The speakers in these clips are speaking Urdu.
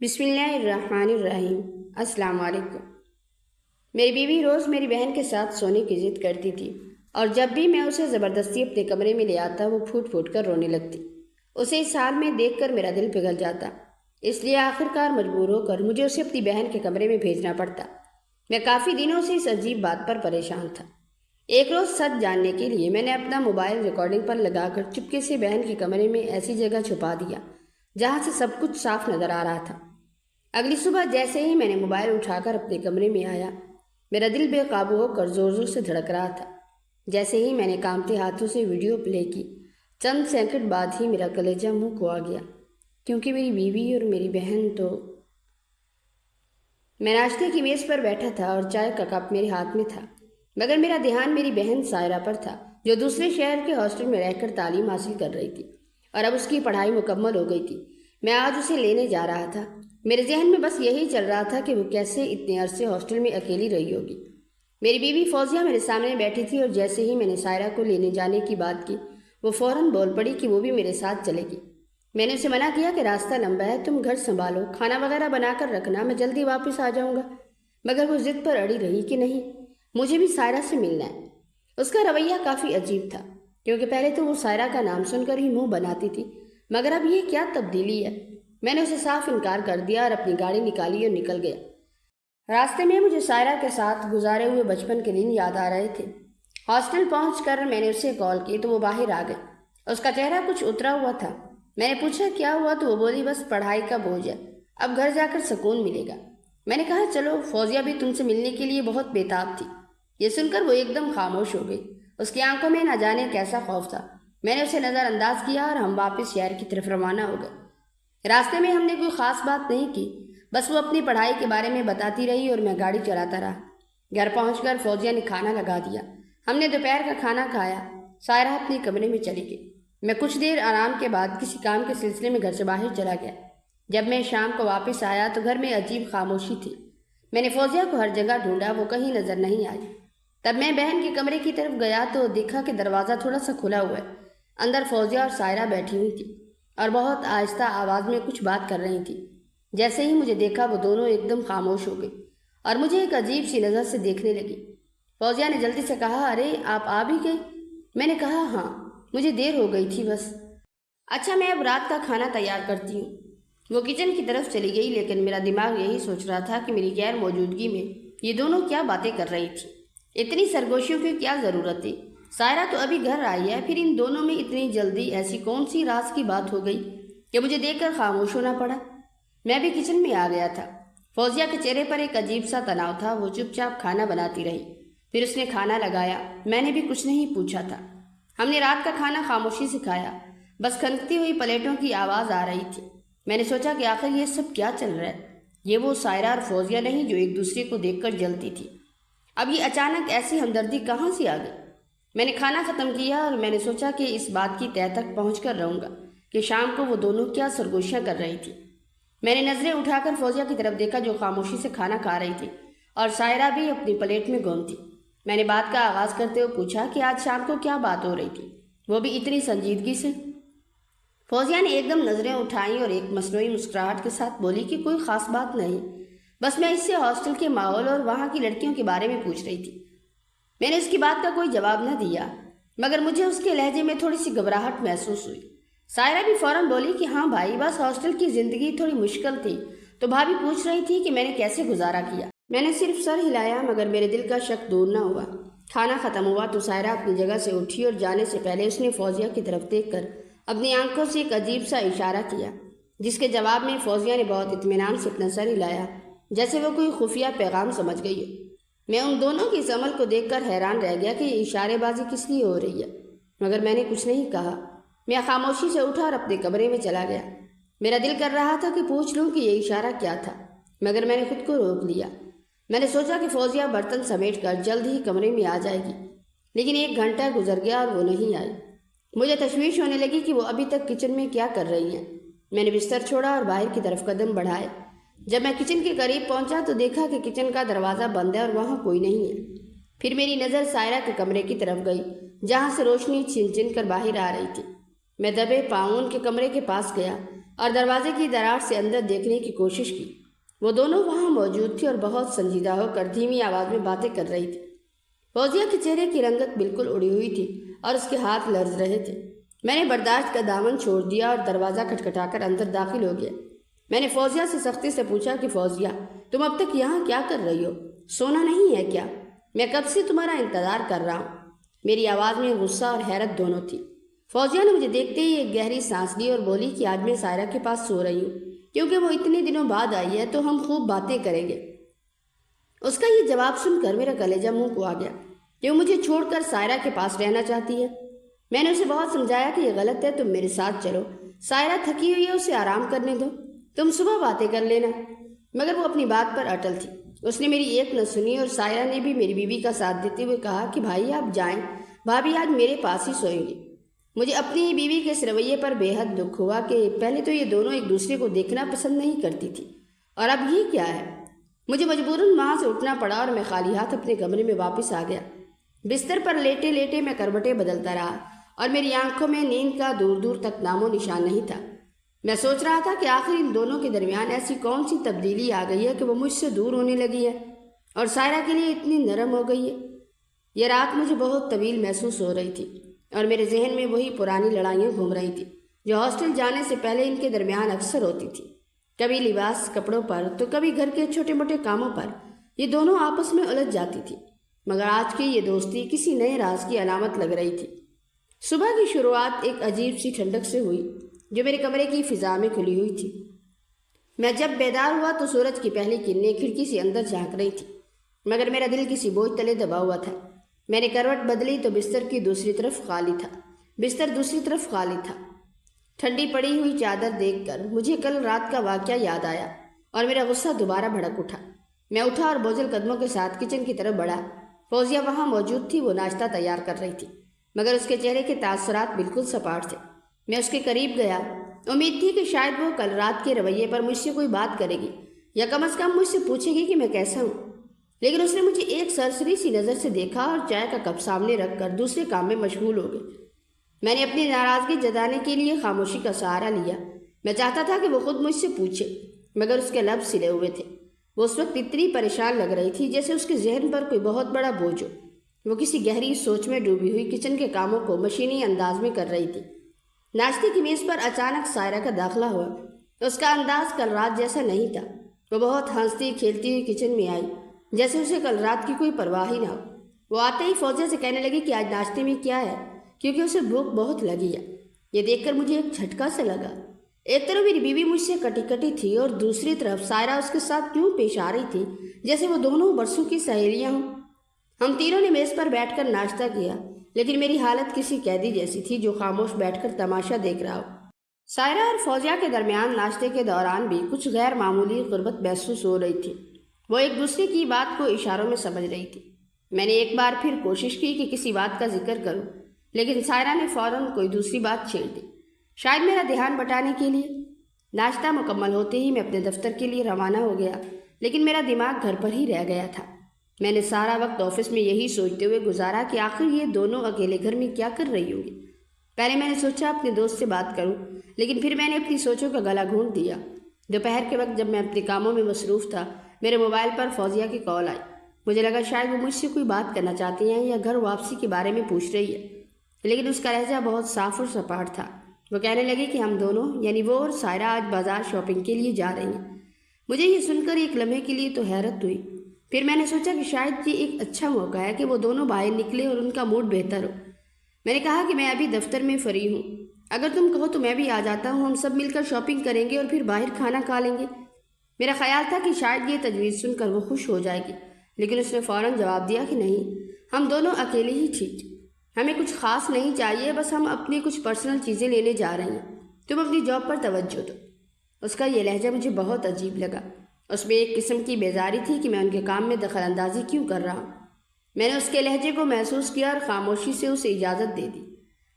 بسم اللہ الرحمن الرحیم۔ السلام علیکم۔ میری بیوی روز میری بہن کے ساتھ سونے کی ضد کرتی تھی اور جب بھی میں اسے زبردستی اپنے کمرے میں لے آتا وہ پھوٹ پھوٹ کر رونے لگتی۔ اسے اس حال میں دیکھ کر میرا دل پگھل جاتا، اس لیے آخر کار مجبور ہو کر مجھے اسے اپنی بہن کے کمرے میں بھیجنا پڑتا۔ میں کافی دنوں سے اس عجیب بات پر پریشان تھا۔ ایک روز سچ جاننے کے لیے میں نے اپنا موبائل ریکارڈنگ پر لگا کر چپکے سے بہن کے کمرے میں ایسی جگہ چھپا دیا جہاں سے سب کچھ صاف نظر آ رہا تھا۔ اگلی صبح جیسے ہی میں نے موبائل اٹھا کر اپنے کمرے میں آیا، میرا دل بے قابو ہو کر زور زور سے دھڑک رہا تھا۔ جیسے ہی میں نے کانپتے ہاتھوں سے ویڈیو پلے کی، چند سیکنڈ بعد ہی میرا کلیجہ منہ کو آ گیا، کیونکہ میری بیوی اور میری بہن تو… میں ناشتے کی میز پر بیٹھا تھا اور چائے کا کپ میرے ہاتھ میں تھا، مگر میرا دھیان میری بہن سائرہ پر تھا، جو دوسرے شہر کے ہاسٹل میں رہ کر تعلیم حاصل کر رہی تھی اور اب اس کی پڑھائی مکمل ہو گئی تھی۔ میں آج اسے لینے جا رہا تھا۔ میرے ذہن میں بس یہی چل رہا تھا کہ وہ کیسے اتنے عرصے ہاسٹل میں اکیلی رہی ہوگی۔ میری بیوی فوزیہ میرے سامنے بیٹھی تھی اور جیسے ہی میں نے سائرہ کو لینے جانے کی بات کی، وہ فوراً بول پڑی کہ وہ بھی میرے ساتھ چلے گی۔ میں نے اسے منع کیا کہ راستہ لمبا ہے، تم گھر سنبھالو، کھانا وغیرہ بنا کر رکھنا، میں جلدی واپس آ جاؤں گا، مگر وہ ضد پر اڑی رہی کہ نہیں، مجھے بھی سائرہ سے ملنا ہے۔ اس کا رویہ کافی عجیب تھا، کیونکہ پہلے تو وہ سائرہ کا نام سن کر ہی منہ بناتی تھی، مگر اب یہ کیا تبدیلی ہے؟ میں نے اسے صاف انکار کر دیا اور اپنی گاڑی نکالی اور نکل گیا۔ راستے میں مجھے سائرہ کے ساتھ گزارے ہوئے بچپن کے دن یاد آ رہے تھے۔ ہاسٹل پہنچ کر میں نے اسے کال کی تو وہ باہر آ گئی۔ اس کا چہرہ کچھ اترا ہوا تھا۔ میں نے پوچھا کیا ہوا تو وہ بولی بس پڑھائی کا بوجھ ہے، اب گھر جا کر سکون ملے گا۔ میں نے کہا چلو، فوزیہ بھی تم سے ملنے کے لیے بہت بےتاب تھی۔ یہ سن کر وہ ایک دم خاموش ہو گئی۔ اس کی آنکھوں میں نہ جانے کیسا خوف تھا۔ میں نے اسے نظر انداز کیا اور ہم واپس شہر کی طرف روانہ ہو گئے۔ راستے میں ہم نے کوئی خاص بات نہیں کی، بس وہ اپنی پڑھائی کے بارے میں بتاتی رہی اور میں گاڑی چلاتا رہا۔ گھر پہنچ کر فوزیہ نے کھانا لگا دیا۔ ہم نے دوپہر کا کھانا کھایا۔ سائرہ اپنے کمرے میں چلی گئی۔ میں کچھ دیر آرام کے بعد کسی کام کے سلسلے میں گھر سے باہر چلا گیا۔ جب میں شام کو واپس آیا تو گھر میں عجیب خاموشی تھی۔ میں نے فوزیہ کو ہر جگہ ڈھونڈا، وہ کہیں نظر نہیں آئی۔ تب میں بہن کے کمرے کی طرف گیا تو دیکھا کہ دروازہ تھوڑا سا کھلا ہوا ہے۔ اندر فوزیہ اور سائرہ بیٹھی ہوئی تھی اور بہت آہستہ آواز میں کچھ بات کر رہی تھی۔ جیسے ہی مجھے دیکھا وہ دونوں ایک دم خاموش ہو گئی اور مجھے ایک عجیب سی نظر سے دیکھنے لگی۔ فوزیہ نے جلدی سے کہا ارے آپ آ بھی گئی؟ میں نے کہا ہاں، مجھے دیر ہو گئی تھی بس۔ اچھا میں اب رات کا کھانا تیار کرتی ہوں۔ وہ کچن کی طرف چلی گئی، لیکن میرا دماغ یہی سوچ رہا تھا کہ میری غیر موجودگی میں یہ دونوں کیا باتیں کر رہی تھی۔ اتنی سرگوشیوں کی کیا ضرورت تھی؟ سائرہ تو ابھی گھر آئی ہے، پھر ان دونوں میں اتنی جلدی ایسی کون سی راز کی بات ہو گئی کہ مجھے دیکھ کر خاموش ہونا پڑا؟ میں بھی کچن میں آ گیا تھا۔ فوزیہ کے چہرے پر ایک عجیب سا تناؤ تھا۔ وہ چپ چاپ کھانا بناتی رہی، پھر اس نے کھانا لگایا۔ میں نے بھی کچھ نہیں پوچھا تھا۔ ہم نے رات کا کھانا خاموشی سے کھایا، بس کھنکتی ہوئی پلیٹوں کی آواز آ رہی تھی۔ میں نے سوچا کہ آخر یہ سب کیا چل رہا ہے؟ یہ وہ سائرہ اور فوزیہ نہیں جو ایک دوسرے کو دیکھ کر جلتی تھی، اب یہ اچانک ایسی ہمدردی کہاں سے آ گئی؟ میں نے کھانا ختم کیا اور میں نے سوچا کہ اس بات کی تہہ تک پہنچ کر رہوں گا کہ شام کو وہ دونوں کیا سرگوشیاں کر رہی تھی۔ میں نے نظریں اٹھا کر فوزیہ کی طرف دیکھا جو خاموشی سے کھانا کھا رہی تھی اور سائرہ بھی اپنی پلیٹ میں گم تھی۔ میں نے بات کا آغاز کرتے ہوئے پوچھا کہ آج شام کو کیا بات ہو رہی تھی، وہ بھی اتنی سنجیدگی سے۔ فوزیہ نے ایک دم نظریں اٹھائیں اور ایک مصنوعی مسکراہٹ کے ساتھ بولی کہ کوئی خاص بات نہیں، بس میں اس سے ہاسٹل کے ماحول اور وہاں کی لڑکیوں کے بارے میں پوچھ رہی تھی۔ میں نے اس کی بات کا کوئی جواب نہ دیا، مگر مجھے اس کے لہجے میں تھوڑی سی گھبراہٹ محسوس ہوئی۔ سائرہ بھی فوراً بولی کہ ہاں بھائی، بس ہاسٹل کی زندگی تھوڑی مشکل تھی تو بھابھی پوچھ رہی تھی کہ میں نے کیسے گزارا کیا۔ میں نے صرف سر ہلایا، مگر میرے دل کا شک دور نہ ہوا۔ کھانا ختم ہوا تو سائرہ اپنی جگہ سے اٹھی اور جانے سے پہلے اس نے فوزیہ کی طرف دیکھ کر اپنی آنکھوں سے ایک عجیب سا اشارہ کیا، جس کے جواب میں فوزیہ نے بہت اطمینان سے اپنا سر ہلایا، جیسے وہ کوئی خفیہ پیغام سمجھ گئی ہو۔ میں ان دونوں کے اس عمل کو دیکھ کر حیران رہ گیا کہ یہ اشارے بازی کس لیے ہو رہی ہے، مگر میں نے کچھ نہیں کہا۔ میں خاموشی سے اٹھا اور اپنے کمرے میں چلا گیا۔ میرا دل کر رہا تھا کہ پوچھ لوں کہ یہ اشارہ کیا تھا، مگر میں نے خود کو روک لیا۔ میں نے سوچا کہ فوزیہ برتن سمیٹ کر جلد ہی کمرے میں آ جائے گی، لیکن 1 گھنٹہ گزر گیا اور وہ نہیں آئی۔ مجھے تشویش ہونے لگی کہ وہ ابھی تک کچن میں کیا کر رہی ہیں۔ میں نے بستر چھوڑا اور باہر کی طرف قدم بڑھائے۔ جب میں کچن کے قریب پہنچا تو دیکھا کہ کچن کا دروازہ بند ہے اور وہاں کوئی نہیں ہے۔ پھر میری نظر سائرہ کے کمرے کی طرف گئی، جہاں سے روشنی چھن چھن کر باہر آ رہی تھی۔ میں دبے پاؤں ان کے کمرے کے پاس گیا اور دروازے کی دراڑ سے اندر دیکھنے کی کوشش کی۔ وہ دونوں وہاں موجود تھی اور بہت سنجیدہ ہو کر دھیمی آواز میں باتیں کر رہی تھی۔ فوزیہ کے چہرے کی رنگت بالکل اڑی ہوئی تھی اور اس کے ہاتھ لرز رہے تھے۔ میں نے برداشت کا دامن چھوڑ دیا اور دروازہ کھٹکھٹا کر اندر داخل ہو گیا۔ میں نے فوزیہ سے سختی سے پوچھا کہ فوزیہ، تم اب تک یہاں کیا کر رہی ہو؟ سونا نہیں ہے کیا؟ میں کب سے تمہارا انتظار کر رہا ہوں۔ میری آواز میں غصہ اور حیرت دونوں تھی۔ فوزیہ نے مجھے دیکھتے ہی ایک گہری سانس لی اور بولی کہ آج میں سائرہ کے پاس سو رہی ہوں کیونکہ وہ اتنے دنوں بعد آئی ہے تو ہم خوب باتیں کریں گے۔ اس کا یہ جواب سن کر میرا کلیجہ منہ کو آ گیا کہ وہ مجھے چھوڑ کر سائرہ کے پاس رہنا چاہتی ہے۔ میں نے اسے بہت سمجھایا کہ یہ غلط ہے، تم میرے ساتھ چلو، سائرہ تھکی ہوئی ہے، اسے آرام کرنے دو، تم صبح باتیں کر لینا۔ مگر وہ اپنی بات پر اٹل تھی۔ اس نے میری ایک نہ سنی اور سائرہ نے بھی میری بیوی کا ساتھ دیتے ہوئے کہا کہ بھائی آپ جائیں، بھابھی آج میرے پاس ہی سوئیں گی۔ مجھے اپنی ہی بیوی کے اس رویے پر بے حد دکھ ہوا کہ پہلے تو یہ دونوں ایک دوسرے کو دیکھنا پسند نہیں کرتی تھی اور اب یہ کیا ہے۔ مجھے مجبوراً وہاں سے اٹھنا پڑا اور میں خالی ہاتھ اپنے کمرے میں واپس آ گیا۔ بستر پر لیٹے لیٹے میں کروٹیں بدلتا رہا اور میری آنکھوں میں نیند کا دور دور تک نام و نشان نہیں تھا۔ میں سوچ رہا تھا کہ آخر ان دونوں کے درمیان ایسی کون سی تبدیلی آ گئی ہے کہ وہ مجھ سے دور ہونے لگی ہے اور سائرہ کے لیے اتنی نرم ہو گئی ہے۔ یہ رات مجھے بہت طویل محسوس ہو رہی تھی اور میرے ذہن میں وہی پرانی لڑائیاں گھوم رہی تھی جو ہاسٹل جانے سے پہلے ان کے درمیان اکثر ہوتی تھی، کبھی لباس کپڑوں پر تو کبھی گھر کے چھوٹے موٹے کاموں پر۔ یہ دونوں آپس میں الجھ جاتی تھی، مگر آج کی یہ دوستی کسی نئے راز کی علامت لگ رہی تھی۔ صبح کی شروعات ایک عجیب سی ٹھنڈک سے ہوئی جو میرے کمرے کی فضا میں کھلی ہوئی تھی۔ میں جب بیدار ہوا تو سورج کی پہلی کرنیں کھڑکی سے اندر جھانک رہی تھی، مگر میرا دل کسی بوجھ تلے دبا ہوا تھا۔ میں نے کروٹ بدلی تو بستر کی دوسری طرف خالی تھا، بستر دوسری طرف خالی تھا۔ ٹھنڈی پڑی ہوئی چادر دیکھ کر مجھے کل رات کا واقعہ یاد آیا اور میرا غصہ دوبارہ بھڑک اٹھا۔ میں اٹھا اور بوجھل قدموں کے ساتھ کچن کی طرف بڑھا۔ فوزیہ وہاں موجود تھی، وہ ناشتہ تیار کر رہی تھی، مگر اس کے چہرے کے تاثرات بالکل سپاٹ تھے۔ میں اس کے قریب گیا، امید تھی کہ شاید وہ کل رات کے رویے پر مجھ سے کوئی بات کرے گی یا کم از کم مجھ سے پوچھے گی کہ میں کیسا ہوں، لیکن اس نے مجھے ایک سرسری سی نظر سے دیکھا اور چائے کا کپ سامنے رکھ کر دوسرے کام میں مشغول ہو گئی۔ میں نے اپنی ناراضگی جتانے کے لیے خاموشی کا سہارا لیا۔ میں چاہتا تھا کہ وہ خود مجھ سے پوچھے، مگر اس کے لب سلے ہوئے تھے۔ وہ اس وقت اتنی پریشان لگ رہی تھی جیسے اس کے ذہن پر کوئی بہت بڑا بوجھ ہو۔ وہ کسی گہری سوچ میں ڈوبی ہوئی کچن کے کاموں کو مشینی انداز میں کر رہی تھی۔ ناشتے کی میز پر اچانک سائرہ کا داخلہ ہوا۔ اس کا انداز کل رات جیسا نہیں تھا۔ وہ بہت ہنستی کھیلتی ہوئی کچن میں آئی جیسے اسے کل رات کی کوئی پرواہ ہی نہ ہو۔ وہ آتے ہی فوزیہ سے کہنے لگی کہ آج ناشتے میں کیا ہے، کیونکہ اسے بھوک بہت لگی ہے۔ یہ دیکھ کر مجھے ایک جھٹکا سے لگا۔ ایک طرف میری بیوی مجھ سے کٹی کٹی تھی اور دوسری طرف سائرہ اس کے ساتھ کیوں پیش آ رہی تھی جیسے وہ دونوں برسوں کی سہیلیاں ہوں۔ ہم تینوں نے میز پر بیٹھ کر ناشتہ کیا، لیکن میری حالت کسی قیدی جیسی تھی جو خاموش بیٹھ کر تماشا دیکھ رہا ہو۔ سائرہ اور فوزیہ کے درمیان ناشتے کے دوران بھی کچھ غیر معمولی قربت محسوس ہو رہی تھی۔ وہ ایک دوسرے کی بات کو اشاروں میں سمجھ رہی تھی۔ میں نے ایک بار پھر کوشش کی کہ کسی بات کا ذکر کروں، لیکن سائرہ نے فوراً کوئی دوسری بات چھیڑ دی، شاید میرا دھیان بٹانے کے لیے۔ ناشتہ مکمل ہوتے ہی میں اپنے دفتر کے لیے روانہ ہو گیا، لیکن میرا دماغ گھر پر ہی رہ گیا تھا۔ میں نے سارا وقت آفس میں یہی سوچتے ہوئے گزارا کہ آخر یہ دونوں اکیلے گھر میں کیا کر رہی ہوں گی۔ پہلے میں نے سوچا اپنے دوست سے بات کروں، لیکن پھر میں نے اپنی سوچوں کا گلا گھونٹ دیا۔ دوپہر کے وقت جب میں اپنے کاموں میں مصروف تھا، میرے موبائل پر فوزیہ کی کال آئی۔ مجھے لگا شاید وہ مجھ سے کوئی بات کرنا چاہتی ہیں یا گھر واپسی کے بارے میں پوچھ رہی ہے، لیکن اس کا لہجہ بہت صاف اور سپاٹ تھا۔ وہ کہنے لگی کہ ہم دونوں یعنی وہ اور سائرہ آج بازار شاپنگ کے لیے جا رہی ہیں۔ مجھے یہ سن کر ایک لمحے کے لیے تو حیرت ہوئی، پھر میں نے سوچا کہ شاید یہ ایک اچھا موقع ہے کہ وہ دونوں باہر نکلے اور ان کا موڈ بہتر ہو۔ میں نے کہا کہ میں ابھی دفتر میں فری ہوں، اگر تم کہو تو میں بھی آ جاتا ہوں، ہم سب مل کر شاپنگ کریں گے اور پھر باہر کھانا کھا لیں گے۔ میرا خیال تھا کہ شاید یہ تجویز سن کر وہ خوش ہو جائے گی، لیکن اس نے فوراً جواب دیا کہ نہیں، ہم دونوں اکیلے ہی ٹھیک، ہمیں کچھ خاص نہیں چاہیے، بس ہم اپنی کچھ پرسنل چیزیں لینے جا رہے ہیں، تم اپنی جاب پر توجہ دو۔ اس کا یہ لہجہ مجھے بہت عجیب لگا۔ اس میں ایک قسم کی بیزاری تھی کہ میں ان کے کام میں دخل اندازی کیوں کر رہا ہوں۔ میں نے اس کے لہجے کو محسوس کیا اور خاموشی سے اسے اجازت دے دی۔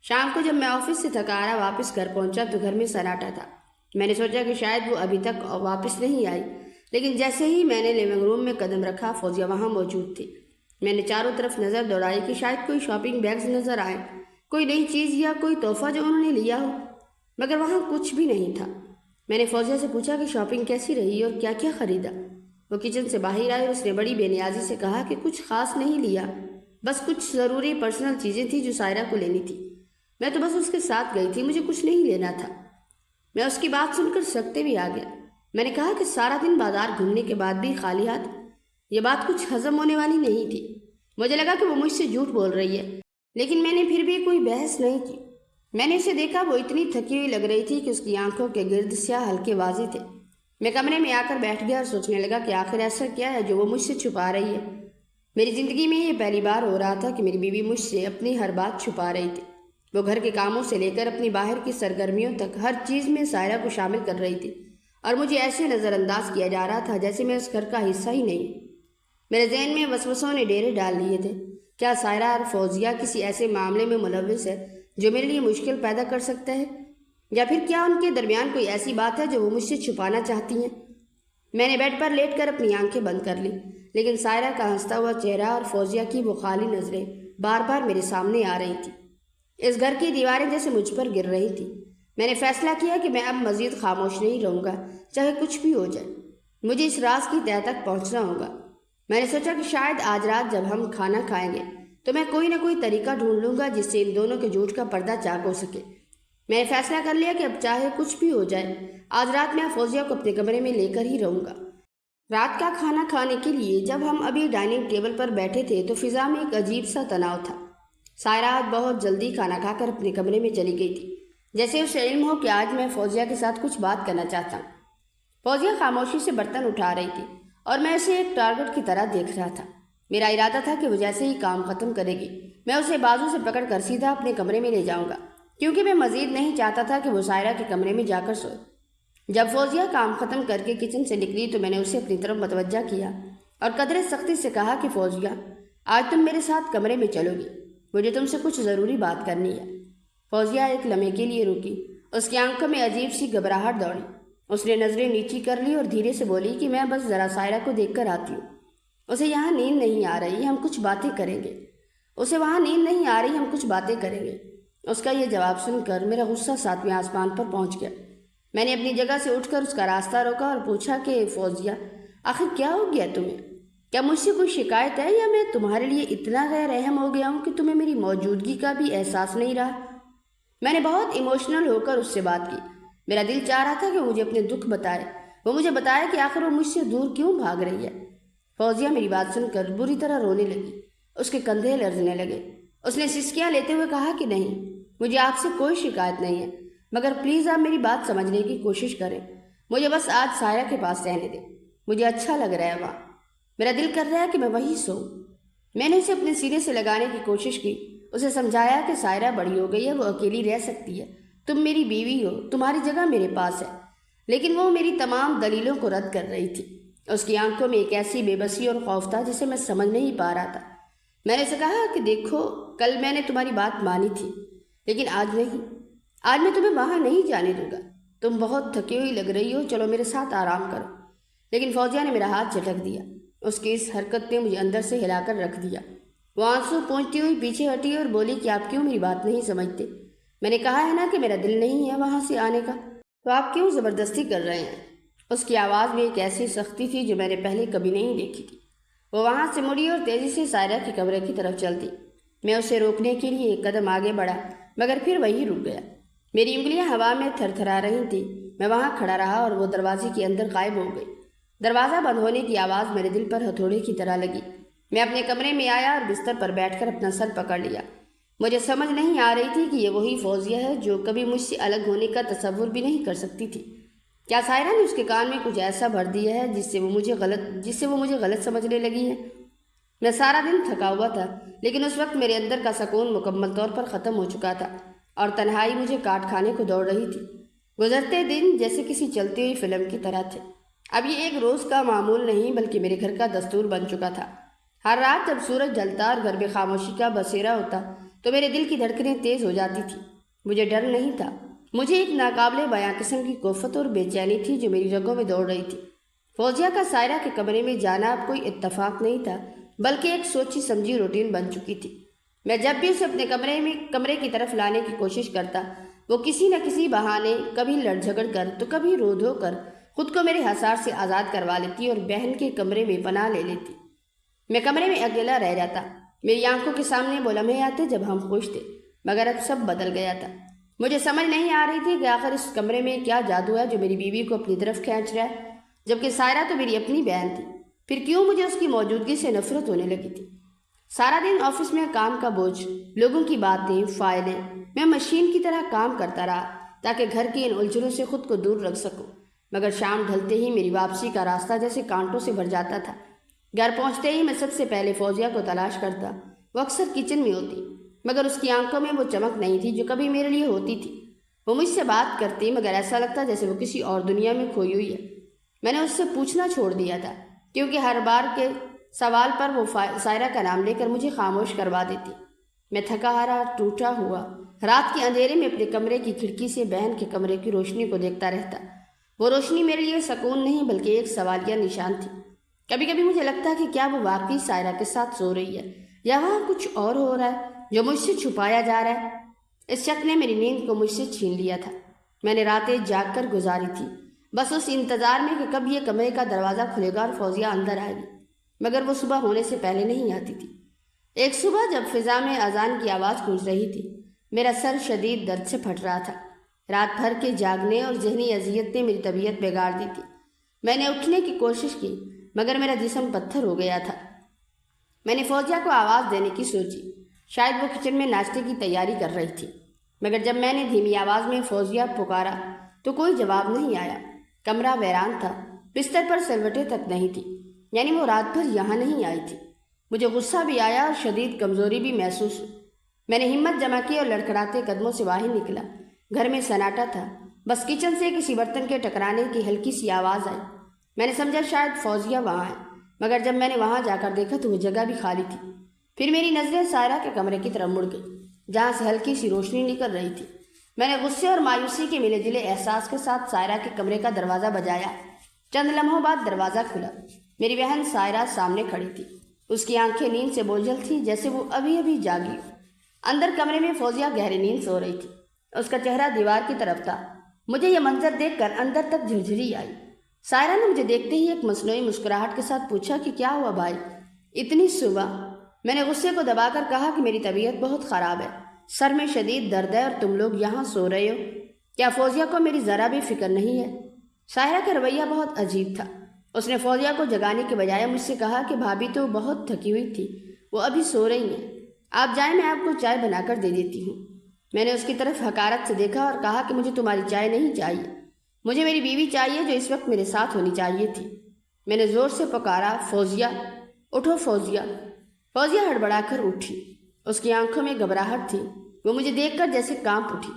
شام کو جب میں آفس سے تھکا ہارا واپس گھر پہنچا تو گھر میں سناٹا تھا۔ میں نے سوچا کہ شاید وہ ابھی تک واپس نہیں آئی، لیکن جیسے ہی میں نے لیونگ روم میں قدم رکھا فوزیہ وہاں موجود تھی۔ میں نے چاروں طرف نظر دوڑائی کہ شاید کوئی شاپنگ بیگز نظر آئے، کوئی نئی چیز یا کوئی تحفہ جو انہوں نے لیا ہو، مگر وہاں کچھ بھی نہیں تھا۔ میں نے فوزیہ سے پوچھا کہ شاپنگ کیسی رہی اور کیا کیا خریدا۔ وہ کچن سے باہر آئی اور اس نے بڑی بے نیازی سے کہا کہ کچھ خاص نہیں لیا، بس کچھ ضروری پرسنل چیزیں تھیں جو سائرہ کو لینی تھی۔ میں تو بس اس کے ساتھ گئی تھی، مجھے کچھ نہیں لینا تھا۔ میں اس کی بات سن کر سکتے بھی آ گیا۔ میں نے کہا کہ سارا دن بازار گھومنے کے بعد بھی خالی ہاتھ، یہ بات کچھ ہضم ہونے والی نہیں تھی۔ مجھے لگا کہ وہ مجھ سے جھوٹ بول رہی ہے، لیکن میں نے پھر بھی کوئی بحث نہیں کی۔ میں نے اسے دیکھا، وہ اتنی تھکی ہوئی لگ رہی تھی کہ اس کی آنکھوں کے گرد سیاہ حلقے واضح تھے۔ میں کمرے میں آ کر بیٹھ گیا اور سوچنے لگا کہ آخر ایسا کیا ہے جو وہ مجھ سے چھپا رہی ہے۔ میری زندگی میں یہ پہلی بار ہو رہا تھا کہ میری بیوی مجھ سے اپنی ہر بات چھپا رہی تھی۔ وہ گھر کے کاموں سے لے کر اپنی باہر کی سرگرمیوں تک ہر چیز میں سائرہ کو شامل کر رہی تھی، اور مجھے ایسے نظر انداز کیا جا رہا تھا جیسے میں اس گھر کا حصہ ہی نہیں۔ میرے ذہن میں وسوسوں نے ڈیرے ڈال لیے تھے۔ کیا سائرہ اور فوزیہ کسی ایسے معاملے میں ملوث ہے جو میرے لیے مشکل پیدا کر سکتا ہے، یا پھر کیا ان کے درمیان کوئی ایسی بات ہے جو وہ مجھ سے چھپانا چاہتی ہیں؟ میں نے بیڈ پر لیٹ کر اپنی آنکھیں بند کر لی، لیکن سائرہ کا ہنستا ہوا چہرہ اور فوزیہ کی وہ خالی نظریں بار بار میرے سامنے آ رہی تھیں۔ اس گھر کی دیواریں جیسے مجھ پر گر رہی تھیں۔ میں نے فیصلہ کیا کہ میں اب مزید خاموش نہیں رہوں گا، چاہے کچھ بھی ہو جائے۔ مجھے اس راز کی تہہ تک پہنچنا ہوگا۔ میں نے سوچا کہ شاید آج رات جب ہم کھانا کھائیں گے تو میں کوئی نہ کوئی طریقہ ڈھونڈ لوں گا جس سے ان دونوں کے جھوٹ کا پردہ چاک ہو سکے۔ میں نے فیصلہ کر لیا کہ اب چاہے کچھ بھی ہو جائے، آج رات میں فوزیہ کو اپنے کمرے میں لے کر ہی رہوں گا۔ رات کا کھانا کھانے کے لیے جب ہم ابھی ڈائننگ ٹیبل پر بیٹھے تھے تو فضا میں ایک عجیب سا تناؤ تھا۔ سائرہ آج بہت جلدی کھانا کھا کر اپنے کمرے میں چلی گئی تھی، جیسے اسے علم ہو کہ آج میں فوزیہ کے ساتھ کچھ بات کرنا چاہتا ہوں۔ فوزیہ خاموشی سے برتن اٹھا رہی تھی اور میں اسے ایک ٹارگٹ کی طرح دیکھ رہا تھا۔ میرا ارادہ تھا کہ وہ جیسے ہی کام ختم کرے گی میں اسے بازو سے پکڑ کر سیدھا اپنے کمرے میں لے جاؤں گا، کیونکہ میں مزید نہیں چاہتا تھا کہ وہ سائرہ کے کمرے میں جا کر سوئے۔ جب فوزیہ کام ختم کر کے کچن سے نکلی تو میں نے اسے اپنی طرف متوجہ کیا اور قدرے سختی سے کہا کہ فوزیہ، آج تم میرے ساتھ کمرے میں چلو گی، مجھے تم سے کچھ ضروری بات کرنی ہے۔ فوزیہ ایک لمحے کے لیے رکی، اس کی آنکھوں میں عجیب سی گھبراہٹ دوڑی۔ اس نے نظریں نیچی کر لی اور دھیرے سے بولی کہ میں بس ذرا سائرہ کو دیکھ کر آتی ہوں، اسے یہاں نیند نہیں آ رہی، ہم کچھ باتیں کریں گے۔ اسے وہاں نیند نہیں آ رہی، ہم کچھ باتیں کریں گے۔ اس کا یہ جواب سن کر میرا غصہ 7ویں آسمان پر پہنچ گیا۔ میں نے اپنی جگہ سے اٹھ کر اس کا راستہ روکا اور پوچھا کہ فوزیہ، آخر کیا ہو گیا تمہیں؟ کیا مجھ سے کوئی شکایت ہے یا میں تمہارے لیے اتنا غیر اہم ہو گیا ہوں کہ تمہیں میری موجودگی کا بھی احساس نہیں رہا؟ میں نے بہت ایموشنل ہو کر اس سے بات کی۔ میرا دل چاہ رہا تھا کہ وہ مجھے اپنے دکھ بتائے، وہ مجھے بتائے کہ آخر وہ مجھ سے دور کیوں بھاگ رہی ہے۔ فوزیہ میری بات سن کر بری طرح رونے لگی، اس کے کندھے لرزنے لگے۔ اس نے سسکیاں لیتے ہوئے کہا کہ نہیں، مجھے آپ سے کوئی شکایت نہیں ہے، مگر پلیز آپ میری بات سمجھنے کی کوشش کریں۔ مجھے بس آج سائرہ کے پاس رہنے دیں، مجھے اچھا لگ رہا ہے وہاں، میرا دل کر رہا ہے کہ میں وہیں سوؤں۔ میں نے اسے اپنے سینے سے لگانے کی کوشش کی، اسے سمجھایا کہ سائرہ بڑی ہو گئی ہے، وہ اکیلی رہ سکتی ہے، تم میری بیوی ہو، تمہاری جگہ میرے پاس ہے۔ لیکن وہ میری تمام دلیلوں کو رد کر رہی تھی۔ اس کی آنکھوں میں ایک ایسی بے بسی اور خوف تھا جسے میں سمجھ نہیں پا رہا تھا۔ میں نے اسے کہا کہ دیکھو، کل میں نے تمہاری بات مانی تھی، لیکن آج نہیں، آج میں تمہیں وہاں نہیں جانے دوں گا۔ تم بہت تھکی ہوئی لگ رہی ہو، چلو میرے ساتھ آرام کرو۔ لیکن فوزیہ نے میرا ہاتھ جھٹک دیا۔ اس کی اس حرکت نے مجھے اندر سے ہلا کر رکھ دیا۔ وہ آنسو پونچھتی ہوئی پیچھے ہٹی اور بولی کہ آپ کیوں میری بات نہیں سمجھتے؟ میں نے کہا ہے نا کہ میرا دل نہیں ہے وہاں سے آنے کا، تو آپ کیوں زبردستی کر رہے ہیں؟ اس کی آواز میں ایک ایسی سختی تھی جو میں نے پہلے کبھی نہیں دیکھی تھی۔ وہ وہاں سے مڑی اور تیزی سے سائرہ کے کمرے کی طرف چل دی۔ میں اسے روکنے کے لیے ایک قدم آگے بڑھا، مگر پھر وہیں رک گیا۔ میری انگلیاں ہوا میں تھر تھرا رہی تھیں۔ میں وہاں کھڑا رہا اور وہ دروازے کے اندر غائب ہو گئی۔ دروازہ بند ہونے کی آواز میرے دل پر ہتھوڑے کی طرح لگی۔ میں اپنے کمرے میں آیا اور بستر پر بیٹھ کر اپنا سر پکڑ لیا۔ مجھے سمجھ نہیں آ رہی تھی کہ یہ وہی فوزیہ ہے جو کبھی مجھ سے الگ ہونے کا تصور بھی نہیں کر سکتی تھی۔ کیا سائرہ نے اس کے کان میں کچھ ایسا بھر دیا ہے جس سے وہ مجھے غلط سمجھنے لگی ہے؟ میں سارا دن تھکا ہوا تھا، لیکن اس وقت میرے اندر کا سکون مکمل طور پر ختم ہو چکا تھا اور تنہائی مجھے کاٹ کھانے کو دوڑ رہی تھی۔ گزرتے دن جیسے کسی چلتی ہوئی فلم کی طرح تھے۔ اب یہ ایک روز کا معمول نہیں بلکہ میرے گھر کا دستور بن چکا تھا۔ ہر رات جب سورج ڈھلتا اور گھر میں خاموشی کا بسیرا ہوتا تو میرے دل کی دھڑکنیں تیز ہو جاتی تھی۔ مجھے ڈر نہیں تھا، مجھے ایک ناقابل بیاں قسم کی کوفت اور بے چینی تھی جو میری رگوں میں دوڑ رہی تھی۔ فوزیہ کا سائرہ کے کمرے میں جانا اب کوئی اتفاق نہیں تھا بلکہ ایک سوچی سمجھی روٹین بن چکی تھی۔ میں جب بھی اسے اپنے کمرے کی طرف لانے کی کوشش کرتا وہ کسی نہ کسی بہانے کبھی لڑ جھگڑ کر تو کبھی رو دھو کر خود کو میرے حصار سے آزاد کروا لیتی اور بہن کے کمرے میں پناہ لے لیتی۔ میں کمرے میں اکیلا رہ جاتا۔ میری آنکھوں کے سامنے وہ لمحے آتے جب ہم خوش تھے، مگر اب سب بدل گیا تھا۔ مجھے سمجھ نہیں آ رہی تھی کہ آخر اس کمرے میں کیا جادو ہے جو میری بیوی کو اپنی طرف کھینچ رہا ہے، جبکہ سائرہ تو میری اپنی بہن تھی۔ پھر کیوں مجھے اس کی موجودگی سے نفرت ہونے لگی تھی؟ سارا دن آفس میں کام کا بوجھ، لوگوں کی باتیں، فائلیں، میں مشین کی طرح کام کرتا رہا تاکہ گھر کی ان الجھنوں سے خود کو دور رکھ سکوں، مگر شام ڈھلتے ہی میری واپسی کا راستہ جیسے کانٹوں سے بھر جاتا تھا۔ گھر پہنچتے ہی میں سب سے پہلے فوزیہ کو تلاش کرتا۔ وہ اکثر کچن میں ہوتی، مگر اس کی آنکھوں میں وہ چمک نہیں تھی جو کبھی میرے لیے ہوتی تھی۔ وہ مجھ سے بات کرتی مگر ایسا لگتا جیسے وہ کسی اور دنیا میں کھوئی ہوئی ہے۔ میں نے اس سے پوچھنا چھوڑ دیا تھا کیونکہ ہر بار کے سوال پر وہ سائرہ کا نام لے کر مجھے خاموش کروا دیتی۔ میں تھکا ہارا ٹوٹا ہوا رات کے اندھیرے میں اپنے کمرے کی کھڑکی سے بہن کے کمرے کی روشنی کو دیکھتا رہتا۔ وہ روشنی میرے لیے سکون نہیں بلکہ ایک سوالیہ نشان تھی۔ کبھی کبھی مجھے لگتا کہ کیا وہ واقعی سائرہ کے ساتھ سو رہی ہے یا وہاں کچھ اور ہو رہا ہے جو مجھ سے چھپایا جا رہا ہے۔ اس شک نے میری نیند کو مجھ سے چھین لیا تھا۔ میں نے راتیں جاگ کر گزاری تھی، بس اس انتظار میں کہ کب یہ کمرے کا دروازہ کھلے گا اور فوزیہ اندر آئے گی، مگر وہ صبح ہونے سے پہلے نہیں آتی تھی۔ ایک صبح جب فضا میں اذان کی آواز گونج رہی تھی، میرا سر شدید درد سے پھٹ رہا تھا۔ رات بھر کے جاگنے اور ذہنی اذیت نے میری طبیعت بگاڑ دی تھی۔ میں نے اٹھنے کی کوشش کی مگر میرا جسم پتھر ہو گیا تھا۔ میں نے فوزیہ کو آواز دینے کی سوچی، شاید وہ کچن میں ناشتے کی تیاری کر رہی تھی، مگر جب میں نے دھیمی آواز میں فوزیہ پکارا تو کوئی جواب نہیں آیا۔ کمرہ ویران تھا، بستر پر سلوٹیں تک نہیں تھی، یعنی وہ رات بھر یہاں نہیں آئی تھی۔ مجھے غصہ بھی آیا اور شدید کمزوری بھی محسوس ہوئی۔ میں نے ہمت جمع کی اور لڑکھڑاتے قدموں سے باہر نکلا۔ گھر میں سناٹا تھا، بس کچن سے کسی برتن کے ٹکرانے کی ہلکی سی آواز آئی۔ میں نے سمجھا شاید فوزیہ وہاں ہے، مگر جب میں نے وہاں جا کر دیکھا تو وہ جگہ بھی خالی تھی۔ پھر میری نظریں سائرہ کے کمرے کی طرف مڑ گئی جہاں سے ہلکی سی روشنی نکل رہی تھی۔ میں نے غصے اور مایوسی کے ملے جلے احساس کے ساتھ سائرہ کے کمرے کا دروازہ بجایا۔ چند لمحوں بعد دروازہ کھلا۔ میری بہن سائرہ سامنے کھڑی تھی۔ اس کی آنکھیں نیند سے بوجھل تھیں جیسے وہ ابھی ابھی جاگی ہو۔ اندر کمرے میں فوزیہ گہری نیند سو رہی تھی، اس کا چہرہ دیوار کی طرف تھا۔ مجھے یہ منظر دیکھ کر اندر تک جھرجھری آئی۔ سائرہ نے مجھے دیکھتے ہی ایک مصنوعی مسکراہٹ کے ساتھ پوچھا کہ کیا ہوا بھائی، اتنی صبح؟ میں نے غصے کو دبا کر کہا کہ میری طبیعت بہت خراب ہے، سر میں شدید درد ہے اور تم لوگ یہاں سو رہے ہو، کیا فوزیہ کو میری ذرا بھی فکر نہیں ہے؟ سائرہ کا رویہ بہت عجیب تھا۔ اس نے فوزیہ کو جگانے کے بجائے مجھ سے کہا کہ بھابھی تو بہت تھکی ہوئی تھی، وہ ابھی سو رہی ہیں، آپ جائیں میں آپ کو چائے بنا کر دے دیتی ہوں۔ میں نے اس کی طرف حقارت سے دیکھا اور کہا کہ مجھے تمہاری چائے نہیں چاہیے، مجھے میری بیوی چاہیے جو اس وقت میرے ساتھ ہونی چاہیے تھی۔ میں نے زور سے پکارا، فوزیہ اٹھو فوزیہ۔ فوزیہ ہڑبڑا کر اٹھی، اس کی آنکھوں میں گھبراہٹ تھی، وہ مجھے دیکھ کر جیسے کانپ اٹھی۔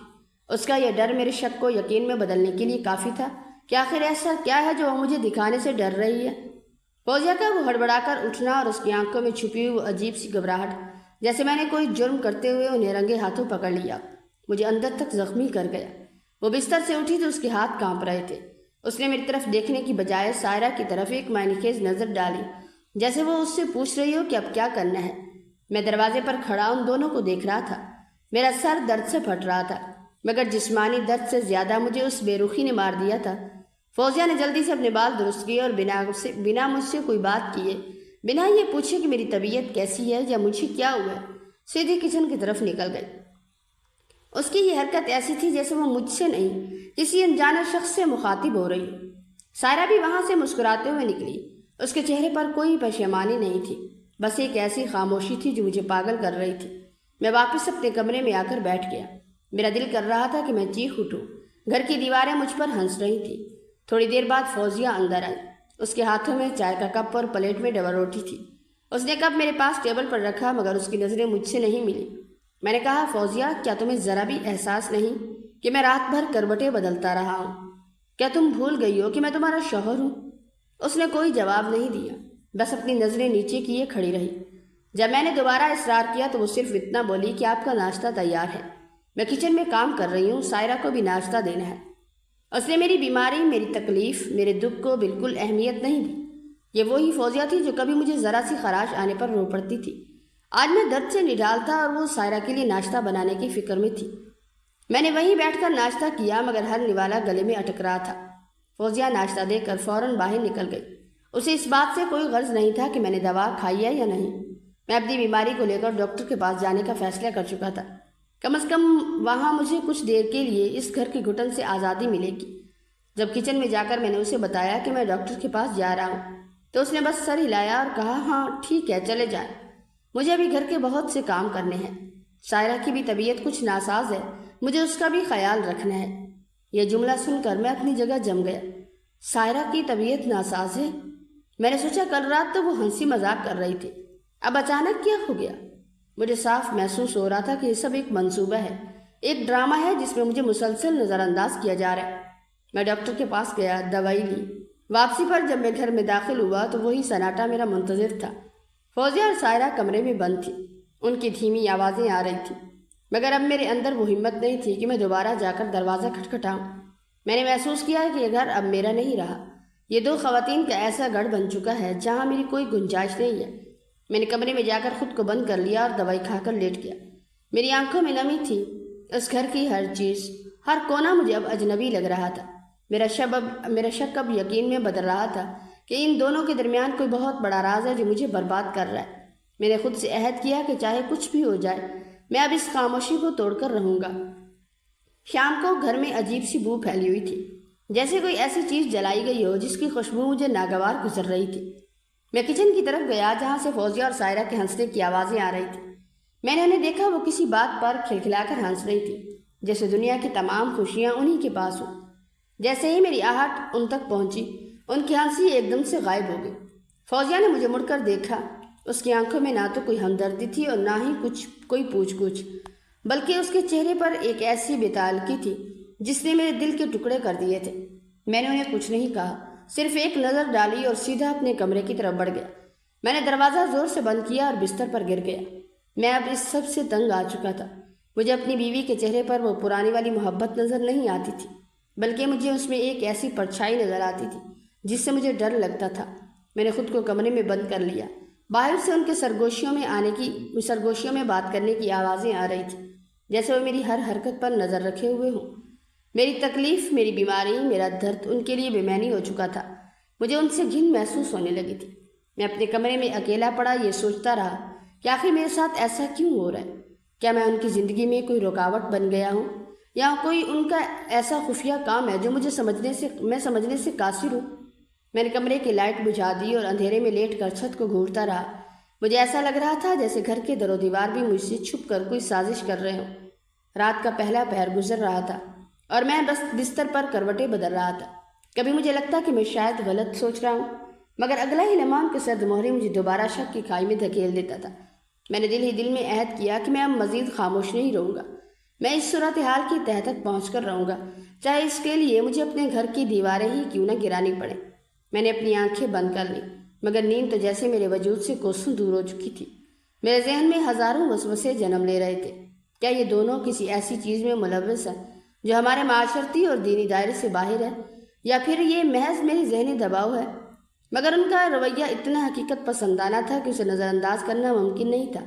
اس کا یہ ڈر میرے شک کو یقین میں بدلنے کے لیے کافی تھا کہ آخر ایسا کیا ہے جو وہ مجھے دکھانے سے ڈر رہی ہے۔ فوزیہ کا وہ ہڑبڑا کر اٹھنا اور اس کی آنکھوں میں چھپی ہوئی وہ عجیب سی گھبراہٹ، جیسے میں نے کوئی جرم کرتے ہوئے انہیں رنگے ہاتھوں پکڑ لیا، مجھے اندر تک زخمی کر گیا۔ وہ بستر سے اٹھی تو اس کے ہاتھ کانپ رہے تھے۔ اس نے میری طرف دیکھنے کی بجائے سائرہ کی طرف ایک معنی خیز نظر ڈالی، جیسے وہ اس سے پوچھ رہی ہو کہ اب کیا کرنا ہے۔ میں دروازے پر کھڑا ان دونوں کو دیکھ رہا تھا۔ میرا سر درد سے پھٹ رہا تھا، مگر جسمانی درد سے زیادہ مجھے اس بے رخی نے مار دیا تھا۔ فوزیہ نے جلدی سے اپنے بال درست کیے اور بنا مجھ سے کوئی بات کیے، بنا یہ پوچھے کہ میری طبیعت کیسی ہے یا مجھے کیا ہوا ہے، سیدھی کچن کی طرف نکل گئی۔ اس کی یہ حرکت ایسی تھی جیسے وہ مجھ سے نہیں کسی انجانے شخص سے مخاطب ہو رہی۔ سائرہ بھی وہاں سے مسکراتے ہوئے نکلی۔ اس کے چہرے پر کوئی پشیمانی نہیں تھی، بس ایک ایسی خاموشی تھی جو مجھے پاگل کر رہی تھی۔ میں واپس اپنے کمرے میں آ کر بیٹھ گیا۔ میرا دل کر رہا تھا کہ میں چیخ اٹھوں۔ گھر کی دیواریں مجھ پر ہنس رہی تھیں۔ تھوڑی دیر بعد فوزیہ اندر آئی۔ اس کے ہاتھوں میں چائے کا کپ اور پلیٹ میں ڈبل روٹی تھی۔ اس نے کپ میرے پاس ٹیبل پر رکھا مگر اس کی نظریں مجھ سے نہیں ملی۔ میں نے کہا، فوزیہ کیا تمہیں ذرا بھی احساس نہیں کہ میں رات بھر کروٹیں بدلتا رہا ہوں؟ کیا تم بھول گئی ہو کہ میں تمہارا شوہر ہوں؟ اس نے کوئی جواب نہیں دیا، بس اپنی نظریں نیچے کیے کھڑی رہی۔ جب میں نے دوبارہ اصرار کیا تو وہ صرف اتنا بولی کہ آپ کا ناشتہ تیار ہے، میں کچن میں کام کر رہی ہوں، سائرہ کو بھی ناشتہ دینا ہے۔ اس نے میری بیماری، میری تکلیف، میرے دکھ کو بالکل اہمیت نہیں دی۔ یہ وہی فوزیہ تھی جو کبھی مجھے ذرا سی خراش آنے پر رو پڑتی تھی۔ آج میں درد سے نڈال تھا اور وہ سائرہ کے لیے ناشتہ بنانے کی فکر میں تھی۔ میں نے وہیں بیٹھ کر ناشتہ کیا مگر ہر نوالا گلے میں اٹک رہا تھا۔ فوزیہ ناشتہ دے کر فوراً باہر نکل گئی۔ اسے اس بات سے کوئی غرض نہیں تھا کہ میں نے دوا کھائی ہے یا نہیں۔ میں اپنی بیماری کو لے کر ڈاکٹر کے پاس جانے کا فیصلہ کر چکا تھا۔ کم از کم وہاں مجھے کچھ دیر کے لیے اس گھر کی گھٹن سے آزادی ملے گی۔ جب کچن میں جا کر میں نے اسے بتایا کہ میں ڈاکٹر کے پاس جا رہا ہوں تو اس نے بس سر ہلایا اور کہا، ہاں ٹھیک ہے چلے جائیں، مجھے ابھی گھر کے بہت سے کام کرنے ہیں۔ سائرہ کی بھی طبیعت کچھ ناساز ہے، مجھے اس کا بھی خیال رکھنا ہے۔ یہ جملہ سن کر میں اپنی جگہ جم گیا۔ سائرہ کی طبیعت ناساز ہے؟ میں نے سوچا کل رات تو وہ ہنسی مذاق کر رہی تھی، اب اچانک کیا ہو گیا؟ مجھے صاف محسوس ہو رہا تھا کہ یہ سب ایک منصوبہ ہے، ایک ڈرامہ ہے جس میں مجھے مسلسل نظر انداز کیا جا رہا ہے۔ میں ڈاکٹر کے پاس گیا، دوائی لی۔ واپسی پر جب میں گھر میں داخل ہوا تو وہی سناٹا میرا منتظر تھا۔ فوزیہ اور سائرہ کمرے میں بند تھی، ان کی دھیمی آوازیں آ رہی تھیں، مگر اب میرے اندر وہ ہمت نہیں تھی کہ میں دوبارہ جا کر دروازہ کھٹکھٹاؤں۔ میں نے محسوس کیا کہ یہ گھر اب میرا نہیں رہا، یہ دو خواتین کا ایسا گڑھ بن چکا ہے جہاں میری کوئی گنجائش نہیں ہے۔ میں نے کمرے میں جا کر خود کو بند کر لیا اور دوائی کھا کر لیٹ گیا۔ میری آنکھوں میں نمی تھی، اس گھر کی ہر چیز، ہر کونا مجھے اب اجنبی لگ رہا تھا۔ میرا شک اب یقین میں بدل رہا تھا کہ ان دونوں کے درمیان کوئی بہت بڑا راز ہے جو مجھے برباد کر رہا ہے۔ میں نے خود سے عہد کیا کہ چاہے کچھ بھی ہو جائے میں اب اس خاموشی کو توڑ کر رہوں گا۔ شام کو گھر میں عجیب سی بو پھیلی ہوئی تھی، جیسے کوئی ایسی چیز جلائی گئی ہو جس کی خوشبو مجھے ناگوار گزر رہی تھی۔ میں کچن کی طرف گیا جہاں سے فوزیہ اور سائرہ کے ہنسنے کی آوازیں آ رہی تھی۔ میں نے انہیں دیکھا، وہ کسی بات پر کھلکھلا کر ہنس رہی تھی، جیسے دنیا کی تمام خوشیاں انہی کے پاس ہوں۔ جیسے ہی میری آہٹ ان تک پہنچی، ان کی ہنسی ایک دم سے غائب ہو گئی۔ فوزیہ نے مجھے مڑ کر دیکھا، اس کی آنکھوں میں نہ تو کوئی ہمدردی تھی اور نہ ہی کوئی پوچھ گچھ، بلکہ اس کے چہرے پر ایک ایسی بے تعلقی تھی جس نے میرے دل کے ٹکڑے کر دیے تھے۔ میں نے انہیں کچھ نہیں کہا، صرف ایک نظر ڈالی اور سیدھا اپنے کمرے کی طرف بڑھ گیا۔ میں نے دروازہ زور سے بند کیا اور بستر پر گر گیا۔ میں اب اس سب سے تنگ آ چکا تھا۔ مجھے اپنی بیوی کے چہرے پر وہ پرانی والی محبت نظر نہیں آتی تھی، بلکہ مجھے اس میں ایک ایسی پرچھائی نظر آتی تھی جس سے مجھے ڈر لگتا تھا۔ میں نے خود کو کمرے میں بند کر لیا۔ باہر سے ان کے سرگوشیوں میں بات کرنے کی آوازیں آ رہی تھیں، جیسے وہ میری ہر حرکت پر نظر رکھے ہوئے ہوں۔ میری تکلیف، میری بیماری، میرا درد ان کے لیے بے معنی ہو چکا تھا۔ مجھے ان سے گھن محسوس ہونے لگی تھی۔ میں اپنے کمرے میں اکیلا پڑا یہ سوچتا رہا کہ آخر میرے ساتھ ایسا کیوں ہو رہا ہے؟ کیا میں ان کی زندگی میں کوئی رکاوٹ بن گیا ہوں، یا کوئی ان کا ایسا خفیہ کام ہے جو میں سمجھنے سے قاصر ہوں؟ میں نے کمرے کی لائٹ بجھا دی اور اندھیرے میں لیٹ کر چھت کو گھورتا رہا۔ مجھے ایسا لگ رہا تھا جیسے گھر کے در و دیوار بھی مجھ سے چھپ کر کوئی سازش کر رہے ہوں۔ رات کا پہلا پہر گزر رہا تھا اور میں بس بستر پر کروٹیں بدل رہا تھا۔ کبھی مجھے لگتا کہ میں شاید غلط سوچ رہا ہوں، مگر اگلا ہی لمحہ ان کے سرد مہرے مجھے دوبارہ شک کی کھائی میں دھکیل دیتا تھا۔ میں نے دل میں عہد کیا کہ میں اب مزید خاموش نہیں رہوں گا۔ میں اس صورتحال کی تہہ تک پہنچ کر رہوں گا، چاہے اس کے لیے مجھے اپنے گھر کی دیواریں ہی کیوں نہ گرانی پڑیں۔ میں نے اپنی آنکھیں بند کر لیں، مگر نیند تو جیسے میرے وجود سے کوسوں دور ہو چکی تھی۔ میرے ذہن میں ہزاروں وسوسے جنم لے رہے تھے۔ کیا یہ دونوں کسی ایسی چیز میں ملوث ہیں جو ہمارے معاشرتی اور دینی دائرے سے باہر ہے، یا پھر یہ محض میری ذہنی دباؤ ہے؟ مگر ان کا رویہ اتنا حقیقت پسندانہ تھا کہ اسے نظر انداز کرنا ممکن نہیں تھا۔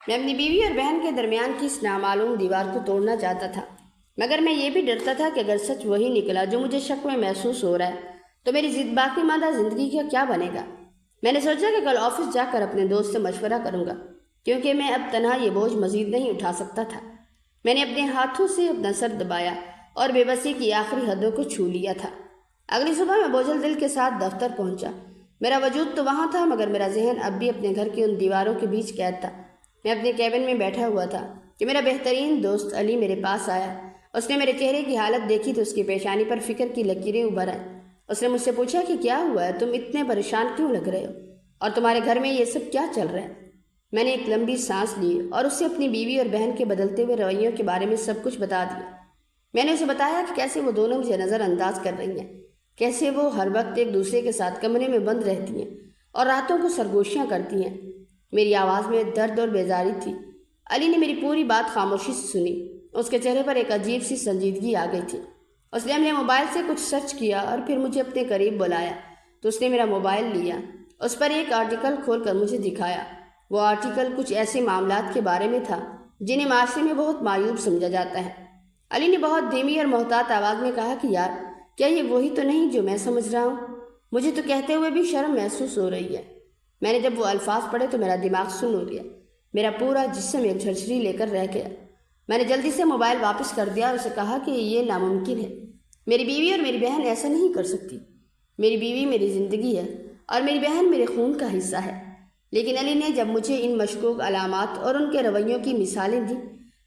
میں اپنی بیوی اور بہن کے درمیان کی اس نامعلوم دیوار کو توڑنا چاہتا تھا، مگر میں یہ بھی ڈرتا تھا کہ اگر سچ وہی نکلا جو مجھے شک میں محسوس ہو رہا ہے تو میری باقی ماندہ زندگی کا کیا بنے گا۔ میں نے سوچا کہ کل آفس جا کر اپنے دوست سے مشورہ کروں گا، کیونکہ میں اب تنہا یہ بوجھ مزید نہیں اٹھا سکتا تھا۔ میں نے اپنے ہاتھوں سے اپنا سر دبایا اور بے بسی کی آخری حدوں کو چھو لیا تھا۔ اگلی صبح میں بوجھل دل کے ساتھ دفتر پہنچا۔ میرا وجود تو وہاں تھا، مگر میرا ذہن اب بھی اپنے گھر کی ان دیواروں کے بیچ قید تھا۔ میں اپنے کیبن میں بیٹھا ہوا تھا کہ میرا بہترین دوست علی میرے پاس آیا۔ اس نے میرے چہرے کی حالت دیکھی تو اس کی پیشانی پر فکر کی لکیریں ابھر آئیں۔ اس نے مجھ سے پوچھا کہ کیا ہوا ہے، تم اتنے پریشان کیوں لگ رہے ہو، اور تمہارے گھر میں یہ سب کیا چل رہا ہے؟ میں نے ایک لمبی سانس لی اور اس سے اپنی بیوی اور بہن کے بدلتے ہوئے رویوں کے بارے میں سب کچھ بتا دیا۔ میں نے اسے بتایا کہ کیسے وہ دونوں مجھے نظر انداز کر رہی ہیں، کیسے وہ ہر وقت ایک دوسرے کے ساتھ کمرے میں بند رہتی ہیں اور راتوں کو سرگوشیاں کرتی ہیں۔ میری آواز میں درد اور بیزاری تھی۔ علی نے میری پوری بات خاموشی سے سنی۔ اس کے چہرے پر ایک عجیب سی سنجیدگی آ گئی تھی۔ اس نے اپنے موبائل سے کچھ سرچ کیا اور پھر مجھے اپنے قریب بلایا تو اس نے میرا موبائل لیا۔ اس پر ایک آرٹیکل کھول کر مجھے دکھایا۔ وہ آرٹیکل کچھ ایسے معاملات کے بارے میں تھا جنہیں معاشرے میں بہت معیوب سمجھا جاتا ہے۔ علی نے بہت دھیمی اور محتاط آواز میں کہا کہ یار کیا یہ وہی تو نہیں جو میں سمجھ رہا ہوں؟ مجھے تو کہتے ہوئے بھی شرم محسوس ہو رہی ہے۔ میں نے جب وہ الفاظ پڑھے تو میرا دماغ سن ہو گیا، میرا پورا جسم ایک جھرجھری لے کر رہ گیا۔ میں نے جلدی سے موبائل واپس کر دیا اور اسے کہا کہ یہ ناممکن ہے، میری بیوی اور میری بہن ایسا نہیں کر سکتی۔ میری بیوی میری زندگی ہے اور میری بہن میرے خون کا حصہ ہے۔ لیکن علی نے جب مجھے ان مشکوک علامات اور ان کے رویوں کی مثالیں دیں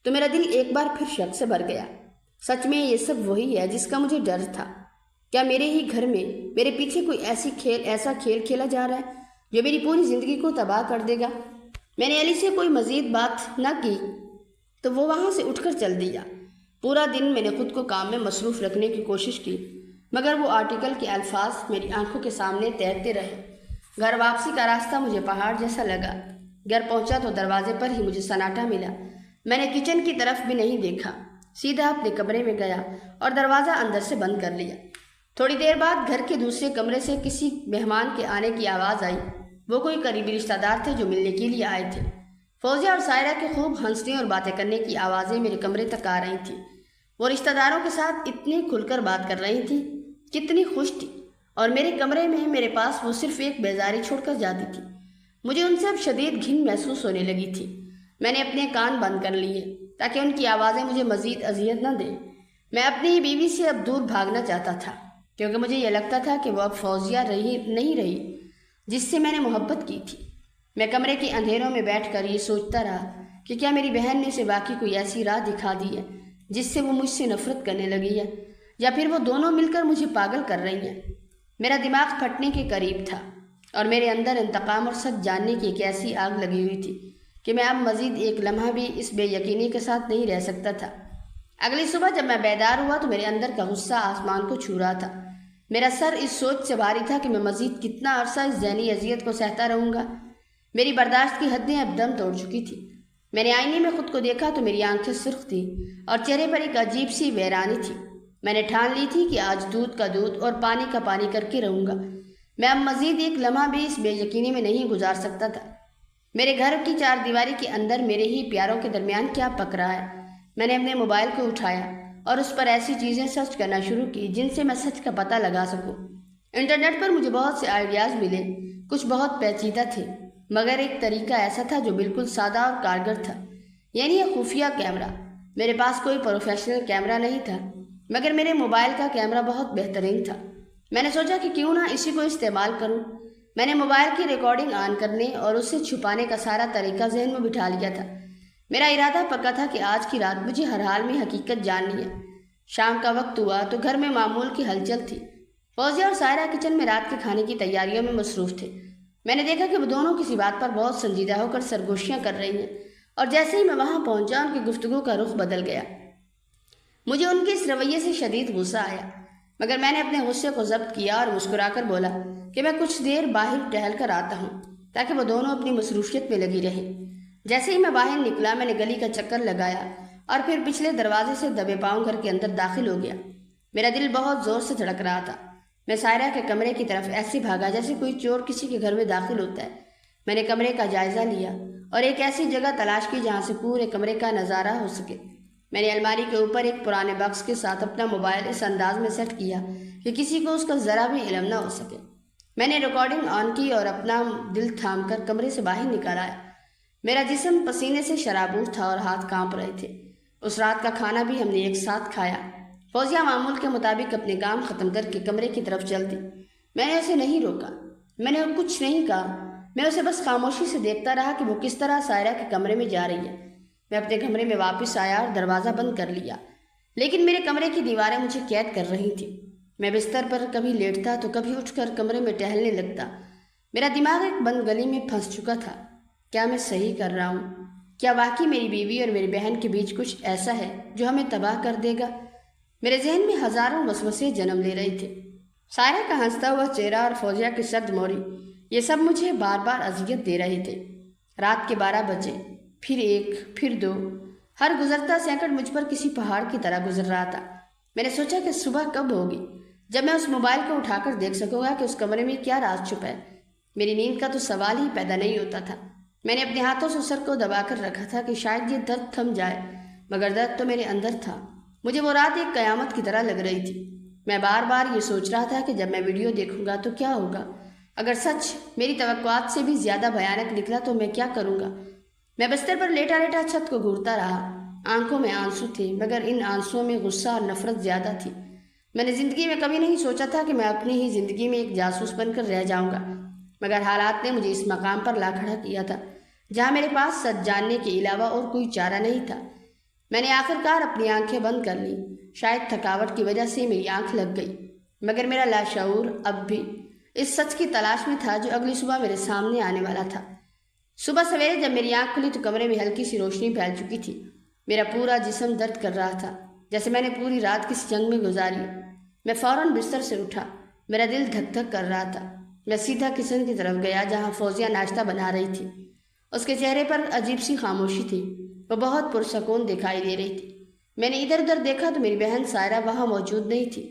تو میرا دل ایک بار پھر شک سے بھر گیا۔ سچ میں یہ سب وہی ہے جس کا مجھے ڈر تھا؟ کیا میرے ہی گھر میں میرے پیچھے کوئی ایسا کھیل کھیلا جا رہا ہے جو میری پوری زندگی کو تباہ کر دے گا؟ میں نے علی سے کوئی مزید بات نہ کی تو وہ وہاں سے اٹھ کر چل دیا۔ پورا دن میں نے خود کو کام میں مصروف رکھنے کی کوشش کی، مگر وہ آرٹیکل کے الفاظ میری آنکھوں کے سامنے تیرتے رہے۔ گھر واپسی کا راستہ مجھے پہاڑ جیسا لگا۔ گھر پہنچا تو دروازے پر ہی مجھے سناٹا ملا۔ میں نے کچن کی طرف بھی نہیں دیکھا، سیدھا اپنے کمرے میں گیا اور دروازہ اندر سے بند کر لیا۔ تھوڑی دیر بعد گھر کے دوسرے کمرے سے کسی مہمان کے آنے کی آواز آئی۔ وہ کوئی قریبی رشتہ دار تھے جو ملنے کے لیے آئے تھے۔ فوزیہ اور سائرہ کے خوب ہنسنے اور باتیں کرنے کی آوازیں میرے کمرے تک آ رہی تھیں۔ وہ رشتہ داروں کے ساتھ اتنے کھل کر بات کر رہی تھی، کتنی خوش تھی، اور میرے کمرے میں میرے پاس وہ صرف ایک بیزاری چھوڑ کر جاتی تھی۔ مجھے ان سے اب شدید گھن محسوس ہونے لگی تھی۔ میں نے اپنے کان بند کر لیے تاکہ ان کی آوازیں مجھے مزید اذیت نہ دیں۔ میں اپنی ہی بیوی سے اب دور بھاگنا چاہتا تھا، کیونکہ مجھے یہ لگتا تھا کہ وہ اب فوزیہ نہیں رہی جس سے میں نے محبت کی تھی۔ میں کمرے کے اندھیروں میں بیٹھ کر یہ سوچتا رہا کہ کیا میری بہن نے اسے واقعی کوئی ایسی راہ دکھا دی ہے جس سے وہ مجھ سے نفرت کرنے لگی ہے، یا پھر وہ دونوں مل کر مجھے پاگل کر رہی ہیں۔ میرا دماغ پھٹنے کے قریب تھا اور میرے اندر انتقام اور سچ جاننے کی ایک ایسی آگ لگی ہوئی تھی کہ میں اب مزید ایک لمحہ بھی اس بے یقینی کے ساتھ نہیں رہ سکتا تھا۔ اگلی صبح جب میں بیدار ہوا تو میرے اندر کا غصہ آسمان کو چھو رہا تھا۔ میرا سر اس سوچ سے بھاری تھا کہ میں مزید کتنا عرصہ اس ذہنی اذیت کو سہتا رہوں گا۔ میری برداشت کی حدیں اب دم توڑ چکی تھی۔ میں نے آئینے میں خود کو دیکھا تو میری آنکھیں سرخ تھیں اور چہرے پر ایک عجیب سی ویرانی تھی۔ میں نے ٹھان لی تھی کہ آج دودھ کا دودھ اور پانی کا پانی کر کے رہوں گا۔ میں اب مزید ایک لمحہ بھی اس بے یقینی میں نہیں گزار سکتا تھا۔ میرے گھر کی چار دیواری کے اندر میرے ہی پیاروں کے درمیان کیا پک رہا ہے؟ میں نے اپنے موبائل کو اٹھایا اور اس پر ایسی چیزیں سرچ کرنا شروع کی جن سے میں سچ کا پتہ لگا سکوں۔ انٹرنیٹ پر مجھے بہت سے آئیڈیاز ملے، کچھ بہت پیچیدہ تھے، مگر ایک طریقہ ایسا تھا جو بالکل سادہ اور کارگر تھا، یعنی ایک خفیہ کیمرہ۔ میرے پاس کوئی پروفیشنل کیمرہ نہیں تھا، مگر میرے موبائل کا کیمرہ بہت بہترین تھا۔ میں نے سوچا کہ کیوں نہ اسی کو استعمال کروں۔ میں نے موبائل کی ریکارڈنگ آن کرنے اور اسے چھپانے کا سارا طریقہ ذہن میں بٹھا لیا تھا۔ میرا ارادہ پکا تھا کہ آج کی رات مجھے ہر حال میں حقیقت جاننی ہے۔ شام کا وقت ہوا تو گھر میں معمول کی ہلچل تھی۔ فوزیہ اور سائرہ کچن میں رات کے کھانے کی تیاریوں میں مصروف تھے۔ میں نے دیکھا کہ وہ دونوں کسی بات پر بہت سنجیدہ ہو کر سرگوشیاں کر رہی ہیں، اور جیسے ہی میں وہاں پہنچا ان کی گفتگو کا رخ بدل گیا۔ مجھے ان کے اس رویے سے شدید غصہ آیا، مگر میں نے اپنے غصے کو ضبط کیا اور مسکرا کر بولا کہ میں کچھ دیر باہر ٹہل کر آتا ہوں تاکہ وہ دونوں اپنی مصروفیت میں لگی رہیں۔ جیسے ہی میں باہر نکلا میں نے گلی کا چکر لگایا اور پھر پچھلے دروازے سے دبے پاؤں گھر کے اندر داخل ہو گیا۔ میرا دل بہت زور سے دھڑک رہا تھا۔ میں سائرہ کے کمرے کی طرف ایسے بھاگا جیسے کوئی چور کسی کے گھر میں داخل ہوتا ہے۔ میں نے کمرے کا جائزہ لیا اور ایک ایسی جگہ تلاش کی جہاں سے پورے کمرے کا نظارہ ہو سکے۔ میں نے الماری کے اوپر ایک پرانے باکس کے ساتھ اپنا موبائل اس انداز میں سیٹ کیا کہ کسی کو اس کا ذرا بھی علم نہ ہو سکے۔ میں نے ریکارڈنگ آن کی اور اپنا دل تھام کر کمرے سے باہر نکل آیا۔ میرا جسم پسینے سے شرابور تھا اور ہاتھ کانپ رہے تھے۔ اس رات کا کھانا بھی ہم نے ایک ساتھ کھایا۔ فوزیہ معمول کے مطابق اپنے کام ختم کر کے کمرے کی طرف چل دی۔ میں نے اسے نہیں روکا، میں نے کچھ نہیں کہا، میں اسے بس خاموشی سے دیکھتا رہا کہ وہ کس طرح سائرہ کے کمرے میں جا رہی ہے۔ میں اپنے کمرے میں واپس آیا اور دروازہ بند کر لیا، لیکن میرے کمرے کی دیواریں مجھے قید کر رہی تھیں۔ میں بستر پر کبھی لیٹتا تو کبھی اٹھ کر کمرے میں ٹہلنے لگتا۔ میرا دماغ ایک بند گلی میں پھنس چکا تھا۔ کیا میں صحیح کر رہا ہوں؟ کیا واقعی میری بیوی اور میری بہن کے بیچ کچھ ایسا ہے جو ہمیں تباہ کر دے گا؟ میرے ذہن میں ہزاروں وسوسے جنم لے رہے تھے۔ سائرہ کا ہنستا ہوا چہرہ اور فوزیہ کی سرد موری، یہ سب مجھے بار بار اذیت دے رہے تھے۔ رات کے 12 بجے، پھر 1، پھر 2، ہر گزرتا سیکنڈ مجھ پر کسی پہاڑ کی طرح گزر رہا تھا۔ میں نے سوچا کہ صبح کب ہوگی جب میں اس موبائل کو اٹھا کر دیکھ سکوں گا کہ اس کمرے میں کیا راز چھپا ہے۔ میری نیند کا تو سوال ہی پیدا نہیں ہوتا تھا۔ میں نے اپنے ہاتھوں سے سر کو دبا کر رکھا تھا کہ شاید یہ درد تھم جائے، مگر درد تو میرے اندر تھا مجھے وہ رات ایک قیامت کی طرح لگ رہی تھی۔ میں بار بار یہ سوچ رہا تھا کہ جب میں ویڈیو دیکھوں گا تو کیا ہوگا؟ اگر سچ میری توقعات سے بھی زیادہ بھیانک نکلا تو میں کیا کروں گا؟ میں بستر پر لیٹا لیٹا چھت کو گھورتا رہا۔ آنکھوں میں آنسو تھے، مگر ان آنسوؤں میں غصہ اور نفرت زیادہ تھی۔ میں نے زندگی میں کبھی نہیں سوچا تھا کہ میں اپنی ہی زندگی میں ایک جاسوس بن کر رہ جاؤں گا، مگر حالات نے مجھے اس مقام پر لا کھڑا کیا تھا جہاں میرے پاس سچ جاننے کے علاوہ اور کوئی چارہ نہیں تھا۔ میں نے آخرکار اپنی آنکھیں بند کر لیں۔ شاید تھکاوٹ کی وجہ سے میری آنکھ لگ گئی، مگر میرا لاشعور اب بھی اس سچ کی تلاش میں تھا جو اگلی صبح میرے سامنے آنے والا تھا۔ صبح سویرے جب میری آنکھ کھلی تو کمرے میں ہلکی سی روشنی پھیل چکی تھی۔ میرا پورا جسم درد کر رہا تھا، جیسے میں نے پوری رات کسی جنگ میں گزاری۔ میں فوراً بستر سے اٹھا، میرا دل دھک دھک کر رہا تھا۔ میں سیدھا کچن کی طرف گیا جہاں فوزیہ ناشتہ بنا رہی تھی۔ اس کے چہرے پر عجیب سی خاموشی تھی، وہ بہت پرسکون دکھائی دے رہی تھی۔ میں نے ادھر ادھر دیکھا تو میری بہن سائرہ وہاں موجود نہیں تھی۔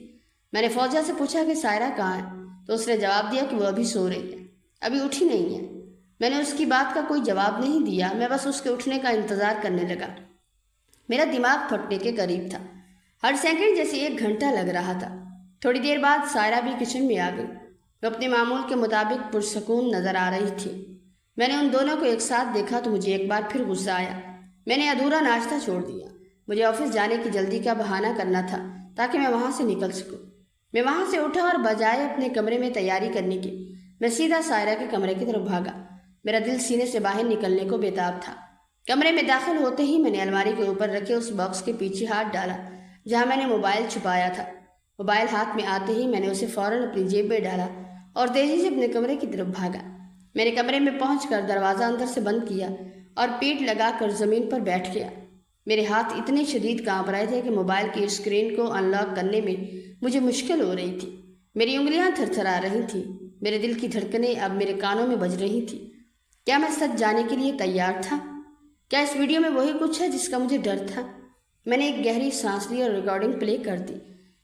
میں نے فوزیہ سے پوچھا کہ سائرہ کہاں ہے، تو اس نے جواب دیا کہ وہ ابھی سو رہی ہے، ابھی اٹھی نہیں ہے۔ میں نے اس کی بات کا کوئی جواب نہیں دیا، میں بس اس کے اٹھنے کا انتظار کرنے لگا۔ میرا دماغ پھٹنے کے قریب تھا، ہر سیکنڈ جیسے 1 گھنٹہ لگ رہا تھا۔ تھوڑی دیر بعد سائرہ بھی کچن میں آ گئی، وہ اپنے معمول کے مطابق پرسکون نظر آ رہی تھی۔ میں نے ان دونوں کو ایک ساتھ دیکھا تو مجھے ایک بار پھر غصہ آیا۔ میں نے ادھورا ناشتہ چھوڑ دیا۔ مجھے آفس جانے کی جلدی کا بہانہ کرنا تھا تاکہ میں وہاں سے نکل سکوں۔ میں وہاں سے اٹھا اور بجائے اپنے کمرے میں تیاری کرنے کی، میں سیدھا سائرہ کے کمرے کی طرف بھاگا۔ میرا دل سینے سے باہر نکلنے کو بےتاب تھا۔ کمرے میں داخل ہوتے ہی میں نے الماری کے اوپر رکھے اس باکس کے پیچھے ہاتھ ڈالا جہاں میں نے موبائل چھپایا تھا۔ موبائل ہاتھ میں آتے ہی میں نے اسے فوراً اپنی جیب میں ڈالا اور تیزی سے اپنے کمرے کی طرف بھاگا۔ میں نے کمرے میں پہنچ کر دروازہ اندر سے بند کیا اور پیٹ لگا کر زمین پر بیٹھ گیا۔ میرے ہاتھ اتنے شدید کانپ رہے تھے کہ موبائل کی اسکرین کو ان لاک کرنے میں مجھے مشکل ہو رہی تھی۔ میری انگلیاں تھر تھرا رہی تھیں، میرے دل کی دھڑکنیں اب میرے کانوں میں بج رہی تھیں۔ کیا میں سچ جانے کے لیے تیار تھا؟ کیا اس ویڈیو میں وہی کچھ ہے جس کا مجھے ڈر تھا؟ میں نے ایک گہری سانس لی اور ریکارڈنگ پلے کر دی۔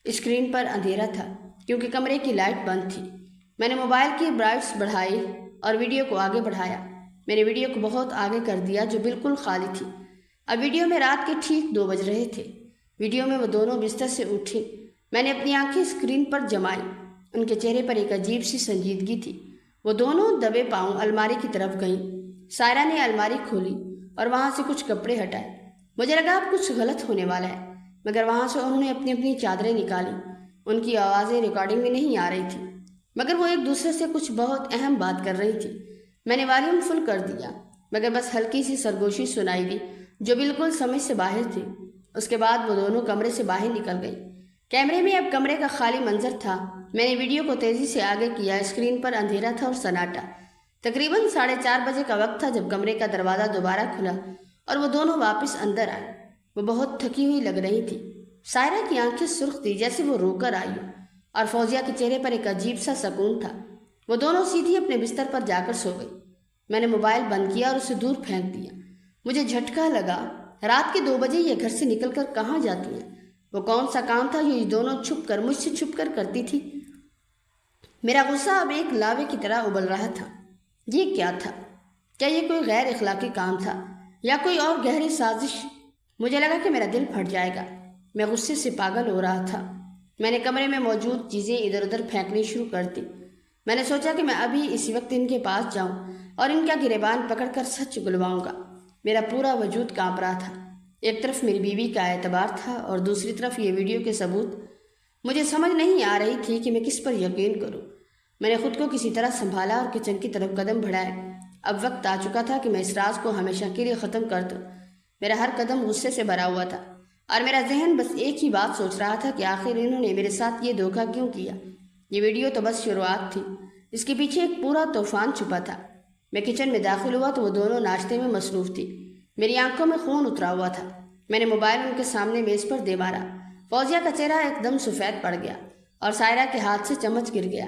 اسکرین پر اندھیرا تھا کیونکہ کمرے کی لائٹ بند تھی۔ میں نے موبائل کی برائٹس بڑھائی اور ویڈیو کو آگے بڑھایا۔ میں نے ویڈیو کو بہت آگے کر دیا جو بالکل خالی تھی۔ اب ویڈیو میں رات کے ٹھیک 2 بج رہے تھے۔ ویڈیو میں وہ دونوں بستر سے اٹھی۔ میں نے اپنی آنکھیں اسکرین پر جمائی، ان کے چہرے پر ایک عجیب سی سنجیدگی تھی۔ وہ دونوں دبے پاؤں الماری کی طرف گئیں۔ سائرہ نے الماری کھولی اور وہاں سے کچھ کپڑے ہٹائے۔ مجھے لگا اب کچھ غلط ہونے والا ہے، مگر وہاں سے انہوں نے اپنی اپنی چادریں نکالی۔ ان کی آوازیں ریکارڈنگ میں نہیں آ رہی تھی، مگر وہ ایک دوسرے سے کچھ بہت اہم بات کر رہی تھی۔ میں نے والیوم فل کر دیا، مگر بس ہلکی سی سرگوشی سنائی دی جو بالکل سمجھ سے باہر تھی۔ اس کے بعد وہ دونوں کمرے سے باہر نکل گئی۔ کیمرے میں اب کمرے کا خالی منظر تھا۔ میں نے ویڈیو کو تیزی سے آگے کیا۔ اسکرین پر اندھیرا تھا اور سناٹا۔ تقریباً 4:30 بجے کا وقت تھا جب کمرے کا دروازہ دوبارہ کھلا اور وہ دونوں واپس اندر آئے۔ وہ بہت تھکی ہوئی لگ رہی تھی۔ سائرہ کی آنکھیں سرخ تھی جیسے وہ رو کر آئی ہو، اور فوزیہ کے چہرے پر ایک عجیب سا سکون تھا۔ وہ دونوں سیدھی اپنے بستر پر جا کر سو گئی۔ میں نے موبائل بند کیا اور اسے دور پھینک دیا۔ مجھے جھٹکا لگا، رات کے 2 بجے یہ گھر سے نکل کر کہاں جاتی ہیں؟ وہ کون سا کام تھا جو یہ دونوں مجھ سے چھپ کر کرتی تھی؟ میرا غصہ اب ایک لاوے کی طرح ابل رہا تھا۔ یہ کیا تھا؟ کیا یہ کوئی غیر اخلاقی کام تھا یا کوئی اور گہری سازش؟ مجھے لگا کہ میرا دل پھٹ جائے گا۔ میں غصے سے پاگل ہو رہا تھا۔ میں نے کمرے میں موجود چیزیں ادھر ادھر پھینکنی شروع کر دی۔ میں نے سوچا کہ میں ابھی اسی وقت ان کے پاس جاؤں اور ان کا گریبان پکڑ کر سچ گلواؤں گا۔ میرا پورا وجود کانپ رہا تھا۔ ایک طرف میری بیوی کا اعتبار تھا اور دوسری طرف یہ ویڈیو کے ثبوت۔ مجھے سمجھ نہیں آ رہی تھی کہ میں کس پر یقین کروں۔ میں نے خود کو کسی طرح سنبھالا اور کچن کی طرف قدم بڑھائے۔ اب وقت آ چکا تھا کہ میں اس راز کو ہمیشہ کے لیے ختم کر دوں۔ میرا ہر قدم غصے سے بھرا ہوا تھا اور میرا ذہن بس ایک ہی بات سوچ رہا تھا کہ آخر انہوں نے میرے ساتھ یہ دھوکہ کیوں کیا؟ یہ ویڈیو تو بس شروعات تھی، اس کے پیچھے ایک پورا طوفان چھپا تھا۔ میں کچن میں داخل ہوا تو وہ دونوں ناشتے میں مصروف تھی۔ میری آنکھوں میں خون اترا ہوا تھا۔ میں نے موبائل ان کے سامنے میز پر دے مارا۔ فوزیہ کا چہرہ ایک دم سفید پڑ گیا اور سائرہ کے ہاتھ سے چمچ گر گیا۔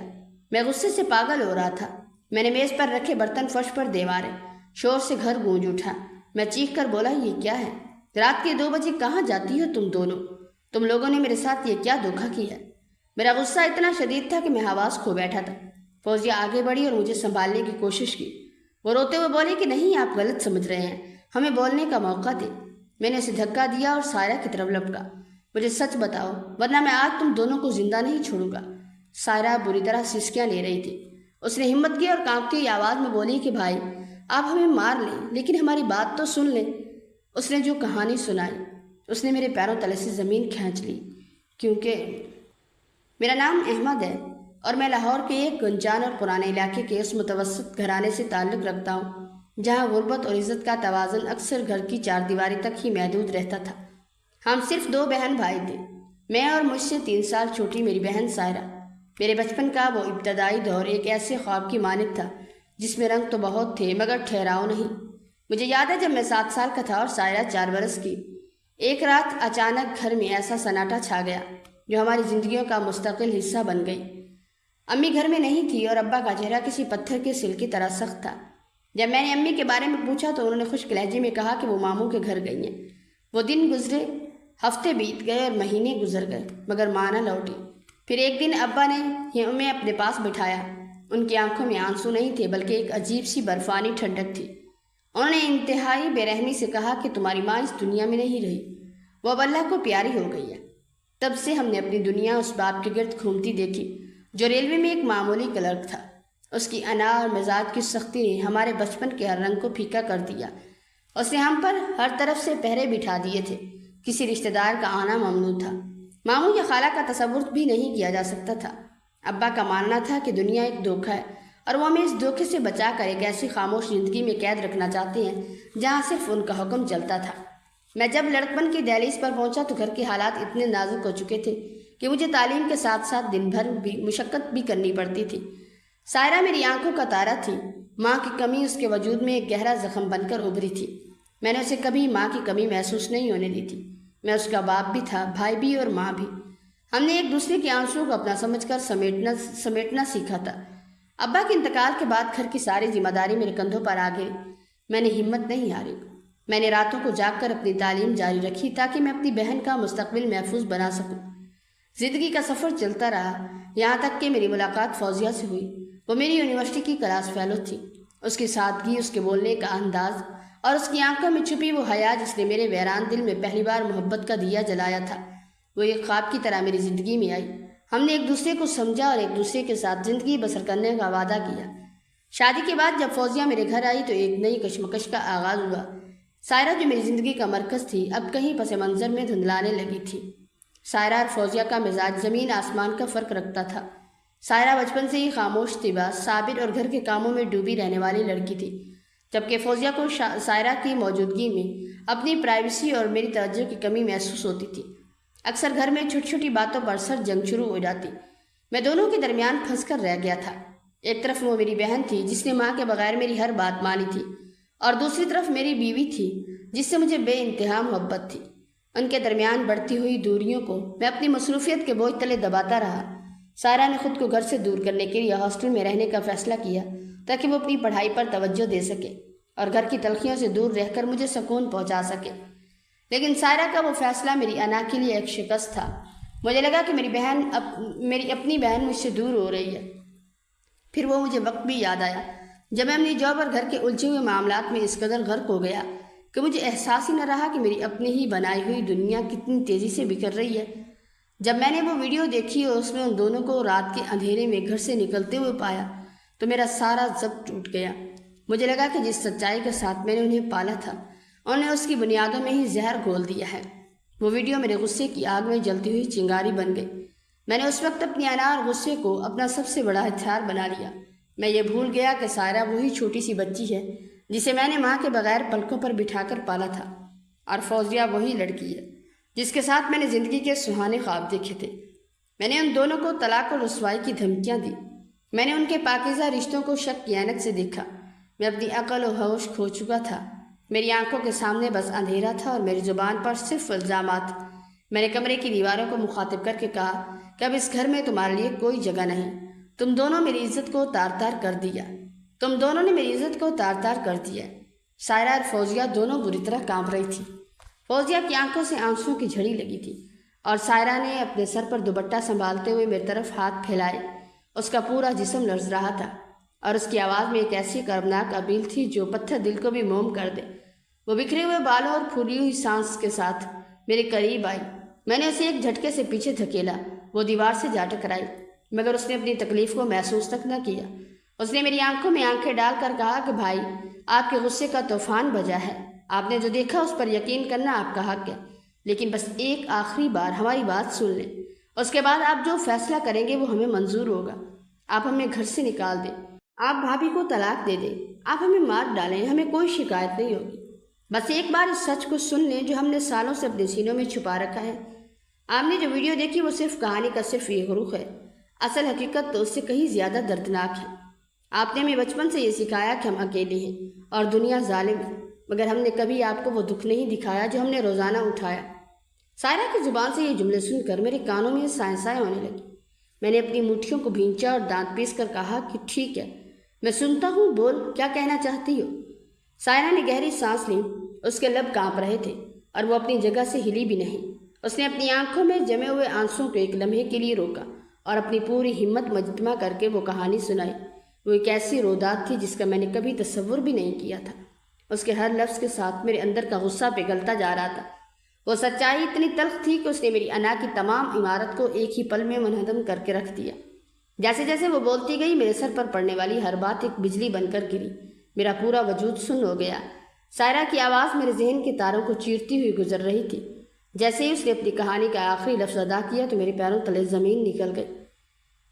میں غصے سے پاگل ہو رہا تھا۔ میں نے میز پر رکھے برتن فرش پر دے مارے۔ شور سے گھر گونج اٹھا۔ میں چیخ کر بولا، یہ کیا ہے؟ رات کے 2 بجے کہاں جاتی ہو تم دونوں؟ تم لوگوں نے میرے ساتھ یہ کیا دھوکہ کیا ہے؟ میرا غصہ اتنا شدید تھا کہ میں حواس کھو بیٹھا تھا۔ فوزیہ آگے بڑھی اور مجھے سنبھالنے کی کوشش کی۔ وہ روتے ہوئے بولی کہ نہیں، آپ غلط سمجھ رہے ہیں، ہمیں بولنے کا موقع دیں۔ میں نے اسے دھکا دیا اور سائرہ کی طرف لپکا۔ مجھے سچ بتاؤ ورنہ میں آج تم دونوں کو زندہ نہیں چھوڑوں گا۔ سائرہ بری طرح سسکیاں لے رہی تھی۔ اس نے ہمت کی اور کانپتی ہوئی آواز میں بولی کہ بھائی آپ ہمیں مار لیں لیکن ہماری بات تو سن لیں۔ اس نے جو کہانی سنائی اس نے میرے پیروں تلے سے زمین کھینچ لی، کیونکہ میرا نام احمد ہے اور میں لاہور کے ایک گنجان اور پرانے علاقے کے اس متوسط گھرانے سے تعلق رکھتا ہوں جہاں غربت اور عزت کا توازن اکثر گھر کی چار دیواری تک ہی محدود رہتا تھا۔ ہم صرف 2 بہن بھائی تھے، میں اور مجھ سے 3 سال چھوٹی میری بہن سائرہ۔ میرے بچپن کا وہ ابتدائی دور ایک ایسے خواب کی مانند تھا جس میں رنگ تو بہت تھے مگر ٹھہراؤ نہیں۔ مجھے یاد ہے جب میں 7 سال کا تھا اور سائرہ 4 برس کی، ایک رات اچانک گھر میں ایسا سناٹا چھا گیا جو ہماری زندگیوں کا مستقل حصہ بن گئی۔ امی گھر میں نہیں تھی اور ابا کا چہرہ کسی پتھر کے سل کی طرح سخت تھا۔ جب میں نے امی کے بارے میں پوچھا تو انہوں نے خشک لہجے میں کہا کہ وہ ماموں کے گھر گئی ہیں۔ وہ دن گزرے، ہفتے بیت گئے اور مہینے گزر گئے مگر ماں نہ لوٹی۔ پھر ایک دن ابا نے ہمیں اپنے پاس بٹھایا۔ ان کی آنکھوں میں آنسو نہیں تھے بلکہ ایک عجیب سی برفانی ٹھنڈک تھی۔ انہوں نے انتہائی بے رحمی سے کہا کہ تمہاری ماں اس دنیا میں نہیں رہی، وہ اب اللہ کو پیاری ہو گئی ہے۔ تب سے ہم نے اپنی دنیا اس باپ کے گرد گھومتی دیکھی جو ریلوے میں ایک معمولی کلرک تھا۔ اس کی انا اور مزاج کی سختی نے ہمارے بچپن کے ہر رنگ کو پھیکا کر دیا۔ اس نے ہم پر ہر طرف سے پہرے بٹھا دیے تھے۔ کسی رشتہ دار کا آنا ممنوع تھا، ماموں یا خالہ کا تصور بھی نہیں کیا جا سکتا تھا۔ ابا کا ماننا تھا کہ دنیا ایک دھوکہ ہے اور وہ ہمیں اس دھوکے سے بچا کر ایک ایسی خاموش زندگی میں قید رکھنا چاہتے ہیں جہاں صرف ان کا حکم چلتا تھا۔ میں جب لڑکپن کی دہلیز پر پہنچا تو گھر کے حالات اتنے نازک ہو چکے تھے کہ مجھے تعلیم کے ساتھ ساتھ دن بھر بھی مشقت بھی کرنی پڑتی تھی۔ سائرہ میری آنکھوں کا تارا تھی۔ ماں کی کمی اس کے وجود میں ایک گہرا زخم بن کر ابھری تھی۔ میں نے اسے کبھی ماں کی کمی محسوس نہیں ہونے دی تھی۔ میں اس کا باپ بھی تھا، بھائی بھی اور ماں بھی۔ ہم نے ایک دوسرے کے آنسوؤں کو اپنا سمجھ کر سمیٹنا سیکھا تھا۔ ابا کے انتقال کے بعد گھر کی ساری ذمہ داری میرے کندھوں پر آ گئی۔ میں نے ہمت نہیں ہاری۔ میں نے راتوں کو جاگ کر اپنی تعلیم جاری رکھی تاکہ میں اپنی بہن کا مستقبل محفوظ بنا سکوں۔ زندگی کا سفر چلتا رہا یہاں تک کہ میری ملاقات فوزیہ سے ہوئی۔ وہ میری یونیورسٹی کی کلاس فیلو تھی۔ اس کی سادگی، اس کے بولنے کا انداز اور اس کی آنکھوں میں چھپی وہ حیا جس نے میرے ویران دل میں پہلی بار محبت کا دیا جلایا تھا، وہ ایک خواب کی طرح میری زندگی میں آئی۔ ہم نے ایک دوسرے کو سمجھا اور ایک دوسرے کے ساتھ زندگی بسر کرنے کا وعدہ کیا۔ شادی کے بعد جب فوزیہ میرے گھر آئی تو ایک نئی کشمکش کا آغاز ہوا۔ سائرہ جو میری زندگی کا مرکز تھی اب کہیں پس منظر میں دھندلانے لگی تھی۔ سائرہ اور فوزیہ کا مزاج زمین آسمان کا فرق رکھتا تھا۔ سائرہ بچپن سے ہی خاموش طباع، صابر اور گھر کے کاموں میں ڈوبی رہنے والی لڑکی تھی، جبکہ فوزیہ کو سائرہ کی موجودگی میں اپنی پرائیویسی اور میری توجہ کی کمی محسوس ہوتی تھی۔ اکثر گھر میں چھوٹی چھوٹی باتوں پر سر جنگ شروع ہو جاتی۔ میں دونوں کے درمیان پھنس کر رہ گیا تھا۔ ایک طرف وہ میری بہن تھی جس نے ماں کے بغیر میری ہر بات مانی تھی، اور دوسری طرف میری بیوی تھی جس سے مجھے بے انتہا محبت تھی۔ ان کے درمیان بڑھتی ہوئی دوریوں کو میں اپنی مصروفیت کے بوجھ تلے دباتا رہا۔ سائرہ نے خود کو گھر سے دور کرنے کے لیے ہاسٹل میں رہنے کا فیصلہ کیا تاکہ وہ اپنی پڑھائی پر توجہ دے سکے اور گھر کی تلخیوں سے دور رہ کر مجھے سکون پہنچا سکے۔ لیکن سائرہ کا وہ فیصلہ میری انا کے لیے ایک شکست تھا۔ مجھے لگا کہ میری اپنی بہن مجھ سے دور ہو رہی ہے۔ پھر وہ مجھے وقت بھی یاد آیا جب میں اپنی جاب اور گھر کے الجھے ہوئے معاملات میں اس قدر غرق ہو گیا کہ مجھے احساس ہی نہ رہا کہ میری اپنی ہی بنائی ہوئی دنیا کتنی تیزی سے بکھر رہی ہے۔ جب میں نے وہ ویڈیو دیکھی اور اس میں ان دونوں کو رات کے اندھیرے میں گھر سے نکلتے ہوئے پایا تو میرا سارا ضبط ٹوٹ گیا۔ مجھے لگا کہ جس سچائی کے ساتھ میں نے انہیں پالا تھا انہوں نے اس کی بنیادوں میں ہی زہر گھول دیا ہے۔ وہ ویڈیو میرے غصے کی آگ میں جلتی ہوئی چنگاری بن گئی۔ میں نے اس وقت اپنی انا اور غصے کو اپنا سب سے بڑا ہتھیار بنا لیا۔ میں یہ بھول گیا کہ سائرہ وہی چھوٹی سی بچی ہے جسے میں نے ماں کے بغیر پلکوں پر بٹھا کر پالا تھا، اور فوزیہ وہی لڑکی ہے جس کے ساتھ میں نے زندگی کے سہانے خواب دیکھے تھے۔ میں نے ان دونوں کو طلاق اور رسوائی کی دھمکیاں دی۔ میں نے ان کے پاکیزہ رشتوں کو شک کی عینک سے دیکھا۔ میں اپنی عقل و ہوش کھو چکا تھا۔ میری آنکھوں کے سامنے بس اندھیرا تھا اور میری زبان پر صرف الزامات۔ میں نے کمرے کی دیواروں کو مخاطب کر کے کہا کہ اب اس گھر میں تمہارے لیے کوئی جگہ نہیں۔ تم دونوں میری عزت کو تار تار کر دیا۔ تم دونوں نے میری عزت کو تار تار کر دیا۔ سائرہ اور فوزیہ دونوں بری طرح کانپ رہی تھی۔ فوزیہ کی آنکھوں سے آنسوؤں کی جھڑی لگی تھی اور سائرہ نے اپنے سر پر دوپٹہ سنبھالتے ہوئے میری طرف ہاتھ پھیلائے۔ اس کا پورا جسم لرز رہا تھا اور اس کی آواز میں ایک ایسی کربناک اپیل تھی جو پتھر دل کو بھی موم کر دے۔ وہ بکھرے ہوئے بالوں اور پھولی ہوئی سانس کے ساتھ میرے قریب آئی میں نے اسے ایک جھٹکے سے پیچھے دھکیلا، وہ دیوار سے جا ٹکرائی، مگر اس نے اپنی تکلیف کو محسوس تک نہ کیا۔ اس نے میری آنکھوں میں آنکھیں ڈال کر کہا کہ بھائی، آپ کے غصے کا طوفان بجا ہے، آپ نے جو دیکھا اس پر یقین کرنا آپ کا حق ہے، لیکن بس ایک آخری بار ہماری بات سن لیں، اس کے بعد آپ جو فیصلہ کریں گے وہ ہمیں منظور ہوگا۔ آپ ہمیں گھر سے نکال دیں، آپ بھابھی کو طلاق دے دیں، آپ ہمیں مار ڈالیں، ہمیں کوئی شکایت نہیں ہوگی۔ بس ایک بار اس سچ کو سن لیں جو ہم نے سالوں سے اپنے سینوں میں چھپا رکھا ہے۔ آپ نے جو ویڈیو دیکھی وہ صرف کہانی کا صرف ایک رخ ہے، اصل حقیقت تو اس سے کہیں زیادہ دردناک ہے۔ آپ نے ہمیں بچپن سے یہ سکھایا کہ ہم اکیلے ہیں اور دنیا ظالم ہے، مگر ہم نے کبھی آپ کو وہ دکھ نہیں دکھایا جو ہم نے روزانہ اٹھایا۔ سائرہ کی زبان سے یہ جملے سن کر میرے کانوں میں سائیں سائیں ہونے لگی۔ میں نے اپنی مٹھیوں کو بھینچا اور دانت پیس کر کہا کہ ٹھیک ہے، میں سنتا ہوں، بول، کیا کہنا چاہتی ہو؟ سائرہ نے گہری سانس لی، اس کے لب کانپ رہے تھے اور وہ اپنی جگہ سے ہلی بھی نہیں۔ اس نے اپنی آنکھوں میں جمے ہوئے آنسوں کو ایک لمحے کے لیے روکا اور اپنی پوری ہمت مجتمع کر کے وہ کہانی سنائی۔ وہ ایک ایسی روداد تھی جس کا میں نے کبھی تصور بھی نہیں کیا تھا۔ اس کے ہر لفظ کے ساتھ میرے اندر کا غصہ پگھلتا جا رہا تھا۔ وہ سچائی اتنی تلخ تھی کہ اس نے میری انا کی تمام عمارت کو ایک ہی پل میں منہدم کر کے رکھ دیا۔ جیسے جیسے وہ بولتی گئی میرے سر پر پڑنے والی ہر بات ایک بجلی بن کر گری، میرا پورا وجود سن ہو گیا۔ سائرہ کی آواز میرے ذہن کے تاروں کو چیرتی ہوئی گزر رہی تھی۔ جیسے ہی اس نے اپنی کہانی کا آخری لفظ ادا کیا تو میرے پیروں تلے زمین نکل گئی۔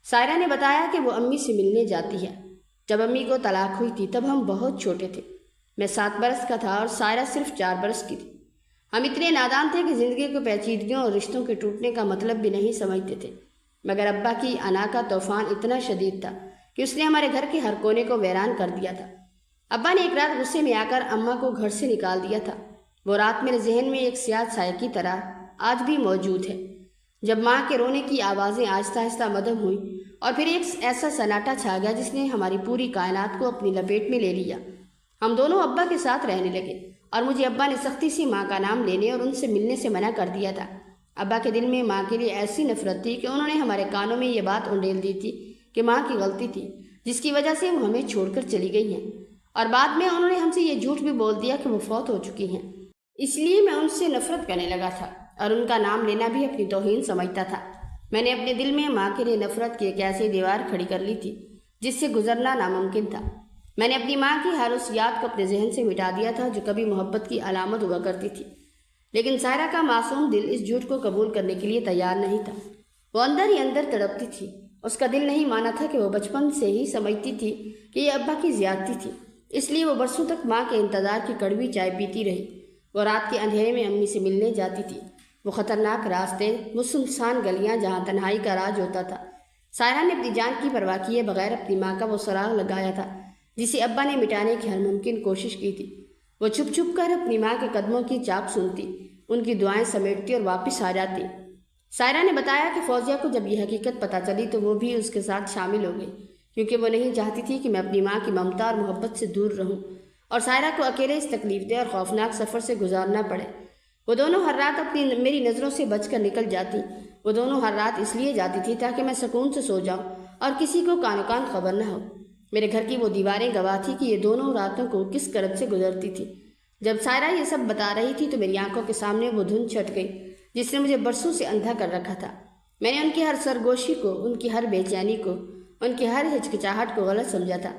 سائرہ نے بتایا کہ وہ امی سے ملنے جاتی ہے۔ جب امی کو طلاق ہوئی تھی تب ہم بہت چھوٹے تھے، میں 7 برس کا تھا اور سائرہ صرف 4 برس کی تھی۔ ہم اتنے نادان تھے کہ زندگی کو پیچیدگیوں اور رشتوں کے ٹوٹنے کا مطلب بھی نہیں سمجھتے تھے، مگر ابا کی انا کا طوفان اتنا شدید تھا کہ اس نے ہمارے گھر کے ہر کونے کو ویران کر دیا تھا۔ ابا نے ایک رات غصے میں آ کر اماں کو گھر سے نکال دیا تھا۔ وہ رات میرے ذہن میں ایک سیاہ سائے کی طرح آج بھی موجود ہے، جب ماں کے رونے کی آوازیں آہستہ آہستہ مدھم ہوئیں اور پھر ایک ایسا سناٹا چھا گیا جس نے ہماری پوری کائنات کو اپنی لپیٹ میں لے لیا۔ ہم دونوں ابا کے ساتھ رہنے لگے اور مجھے ابا نے سختی سے ماں کا نام لینے اور ان سے ملنے سے منع کر دیا تھا۔ ابا کے دل میں ماں کے لیے ایسی نفرت تھی کہ انہوں نے ہمارے کانوں میں یہ بات انڈیل دی تھی کہ ماں کی غلطی تھی جس کی وجہ سے وہ ہمیں چھوڑ کر چلی گئی ہیں، اور بعد میں انہوں نے ہم سے یہ جھوٹ بھی بول دیا کہ وہ فوت ہو چکی ہیں۔ اس لیے میں ان سے نفرت کرنے لگا تھا اور ان کا نام لینا بھی اپنی توہین سمجھتا تھا۔ میں نے اپنے دل میں ماں کے لیے نفرت کی ایک ایسی دیوار کھڑی کر لی تھی جس سے گزرنا ناممکن تھا۔ میں نے اپنی ماں کی ہر اس یاد کو اپنے ذہن سے مٹا دیا تھا جو کبھی محبت کی علامت ہوا کرتی تھی، لیکن سائرہ کا معصوم دل اس جھوٹ کو قبول کرنے کے لیے تیار نہیں تھا۔ وہ اندر ہی اندر تڑپتی تھی۔ اس کا دل نہیں مانا تھا کہ وہ بچپن سے ہی سمجھتی تھی کہ یہ ابا کی زیادتی تھی، اس لیے وہ برسوں تک ماں کے انتظار کی کڑوی چائے پیتی رہی۔ وہ رات کے اندھیرے میں امی سے ملنے جاتی تھی، وہ خطرناک راستے، وہ سنسان گلیاں جہاں تنہائی کا راج ہوتا تھا۔ سائرہ نے اپنی جان کی پرواہ کیے بغیر اپنی ماں کا وہ سراغ لگایا تھا جسے ابا نے مٹانے کی ہر ممکن کوشش کی تھی۔ وہ چھپ چھپ کر اپنی ماں کے قدموں کی چاپ سنتی، ان کی دعائیں سمیٹتی اور واپس آ جاتی۔ سائرہ نے بتایا کہ فوزیہ کو جب یہ حقیقت پتہ چلی تو وہ بھی اس کے ساتھ شامل ہو گئی، کیونکہ وہ نہیں چاہتی تھی کہ میں اپنی ماں کی ممتا اور محبت سے دور رہوں اور سائرہ کو اکیلے اس تکلیف دہ اور خوفناک سفر سے گزارنا پڑے۔ وہ دونوں ہر رات میری نظروں سے بچ کر نکل جاتی۔ وہ دونوں ہر رات اس لیے جاتی تھی تاکہ میں سکون سے سو جاؤں اور کسی کو کانو کان خبر نہ ہو۔ میرے گھر کی وہ دیواریں گواہ تھی کہ یہ دونوں راتوں کو کس کرب سے گزرتی تھی۔ جب سائرہ یہ سب بتا رہی تھی تو میری آنکھوں کے سامنے وہ دھند چھٹ گئی جس نے مجھے برسوں سے اندھا کر رکھا تھا۔ میں نے ان کی ہر سرگوشی کو، ان کی ہر بے چینی کو، ان کی ہر ہچکچاہٹ کو غلط سمجھا تھا۔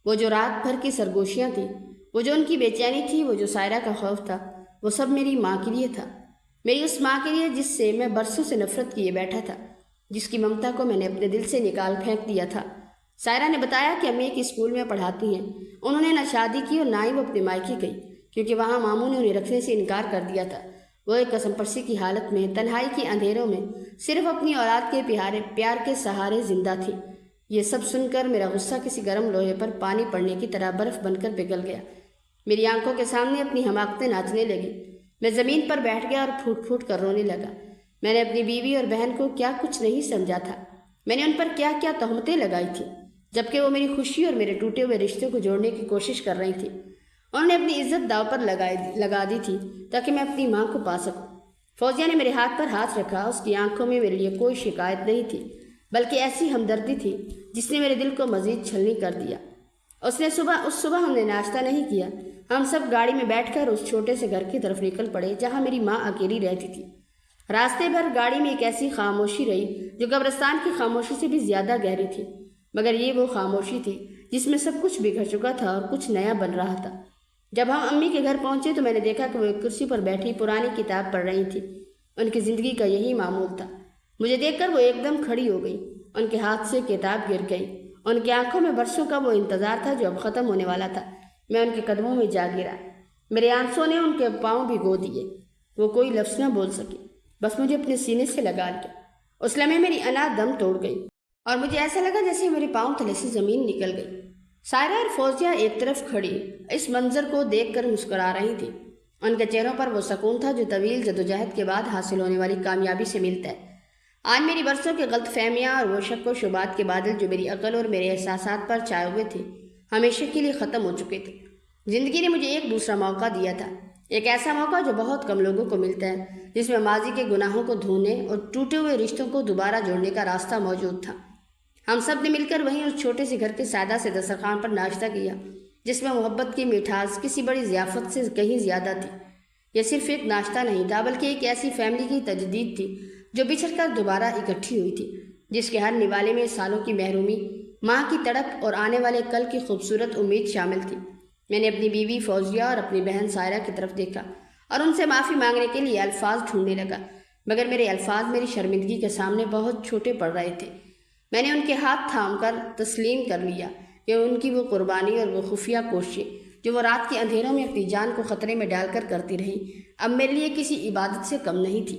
وہ جو رات بھر کی سرگوشیاں تھیں، وہ جو ان کی بے چینی تھی، وہ جو سائرہ کا خوف تھا، وہ سب میری ماں کے لیے تھا، میری اس ماں کے لیے جس سے میں برسوں سے نفرت کیے بیٹھا تھا، جس کی ممتا کو میں نے اپنے دل سے نکال پھینک دیا تھا۔ سائرہ نے بتایا کہ امی ایک اسکول میں پڑھاتی ہیں۔ انہوں نے نہ شادی کی اور نہ ہی وہ اپنے مائکے گئی، کیونکہ وہاں ماموں نے انہیں رکھنے سے انکار کر دیا تھا۔ وہ ایک قسم پرسی کی حالت میں تنہائی کے اندھیروں میں صرف اپنی اولاد کے پیار کے سہارے زندہ تھی۔ یہ سب سن کر میرا غصہ کسی گرم لوہے پر پانی پڑنے کی طرح برف بن کر پگھل گیا۔ میری آنکھوں کے سامنے اپنی حماقتیں ناچنے لگی۔ میں زمین پر بیٹھ گیا اور پھوٹ پھوٹ کر رونے لگا۔ میں نے اپنی بیوی اور بہن کو کیا کچھ نہیں سمجھا تھا، میں نے ان پر کیا کیا تہمتیں لگائی تھی، جبکہ وہ میری خوشی اور میرے ٹوٹے ہوئے رشتے کو جوڑنے کی کوشش کر رہی تھی۔ انہوں نے اپنی عزت داؤ پر لگا دی تھی تاکہ میں اپنی ماں کو پا سکوں۔ فوزیہ نے میرے ہاتھ پر ہاتھ رکھا۔ اس کی آنکھوں میں میرے لیے کوئی شکایت نہیں تھی، بلکہ ایسی ہمدردی تھی جس نے میرے دل کو مزید چھلنی کر دیا۔ اس صبح ہم نے ناشتہ نہیں کیا۔ ہم سب گاڑی میں بیٹھ کر اس چھوٹے سے گھر کی طرف نکل پڑے جہاں میری ماں اکیلی رہتی تھی۔ راستے بھر گاڑی میں ایک ایسی خاموشی رہی جو قبرستان کی خاموشی سے بھی زیادہ گہری تھی، مگر یہ وہ خاموشی تھی جس میں سب کچھ بگڑ چکا تھا اور کچھ نیا بن رہا تھا۔ جب ہم امی کے گھر پہنچے تو میں نے دیکھا کہ وہ ایک کرسی پر بیٹھی پرانی کتاب پڑھ رہی تھی۔ ان کی زندگی کا یہی معمول تھا۔ مجھے دیکھ کر وہ ایک دم کھڑی ہو گئی، ان کے ہاتھ سے کتاب گر گئی، ان کی آنکھوں میں برسوں کا وہ انتظار تھا جو اب ختم ہونے والا تھا۔ میں ان کے قدموں میں جا گرا، میرے آنسوں نے ان کے پاؤں بھگو دیے۔ وہ کوئی لفظ نہ بول سکی، بس مجھے اپنے سینے سے لگا لیا۔ اس لمحے میری انا دم توڑ گئی اور مجھے ایسا لگا جیسے میرے پاؤں تلے سے زمین نکل گئی۔ سائرہ اور فوزیہ ایک طرف کھڑی اس منظر کو دیکھ کر مسکرا رہی تھی۔ ان کے چہروں پر وہ سکون تھا جو طویل جدوجہد کے بعد حاصل ہونے والی کامیابی سے ملتا ہے۔ آج میری برسوں کے غلط فہمیاں اور وہ شک و شبہات کے بادل جو میری عقل اور میرے احساسات پر چھائے ہوئے تھے ہمیشہ کے لیے ختم ہو چکے تھے۔ زندگی نے مجھے ایک دوسرا موقع دیا تھا، ایک ایسا موقع جو بہت کم لوگوں کو ملتا ہے، جس میں ماضی کے گناہوں کو دھونے اور ٹوٹے ہوئے رشتوں کو دوبارہ جوڑنے کا راستہ موجود تھا۔ ہم سب نے مل کر وہیں اس چھوٹے سے گھر کے سادہ سے دسترخوان پر ناشتہ کیا، جس میں محبت کی مٹھاس کسی بڑی ضیافت سے کہیں زیادہ تھی۔ یہ صرف ایک ناشتہ نہیں تھا بلکہ ایک ایسی فیملی کی تجدید تھی جو بچھڑ کر دوبارہ اکٹھی ہوئی تھی، جس کے ہر نوالے میں سالوں کی محرومی، ماں کی تڑپ اور آنے والے کل کی خوبصورت امید شامل تھی۔ میں نے اپنی بیوی فوزیہ اور اپنی بہن سائرہ کی طرف دیکھا اور ان سے معافی مانگنے کے لیے الفاظ ڈھونڈنے لگا، مگر میرے الفاظ میری شرمندگی کے سامنے بہت چھوٹے پڑ رہے تھے۔ میں نے ان کے ہاتھ تھام کر تسلیم کر لیا کہ ان کی وہ قربانی اور وہ خفیہ کوششیں جو وہ رات کے اندھیروں میں اپنی جان کو خطرے میں ڈال کر کرتی رہی، اب میرے لیے کسی عبادت سے کم نہیں تھی۔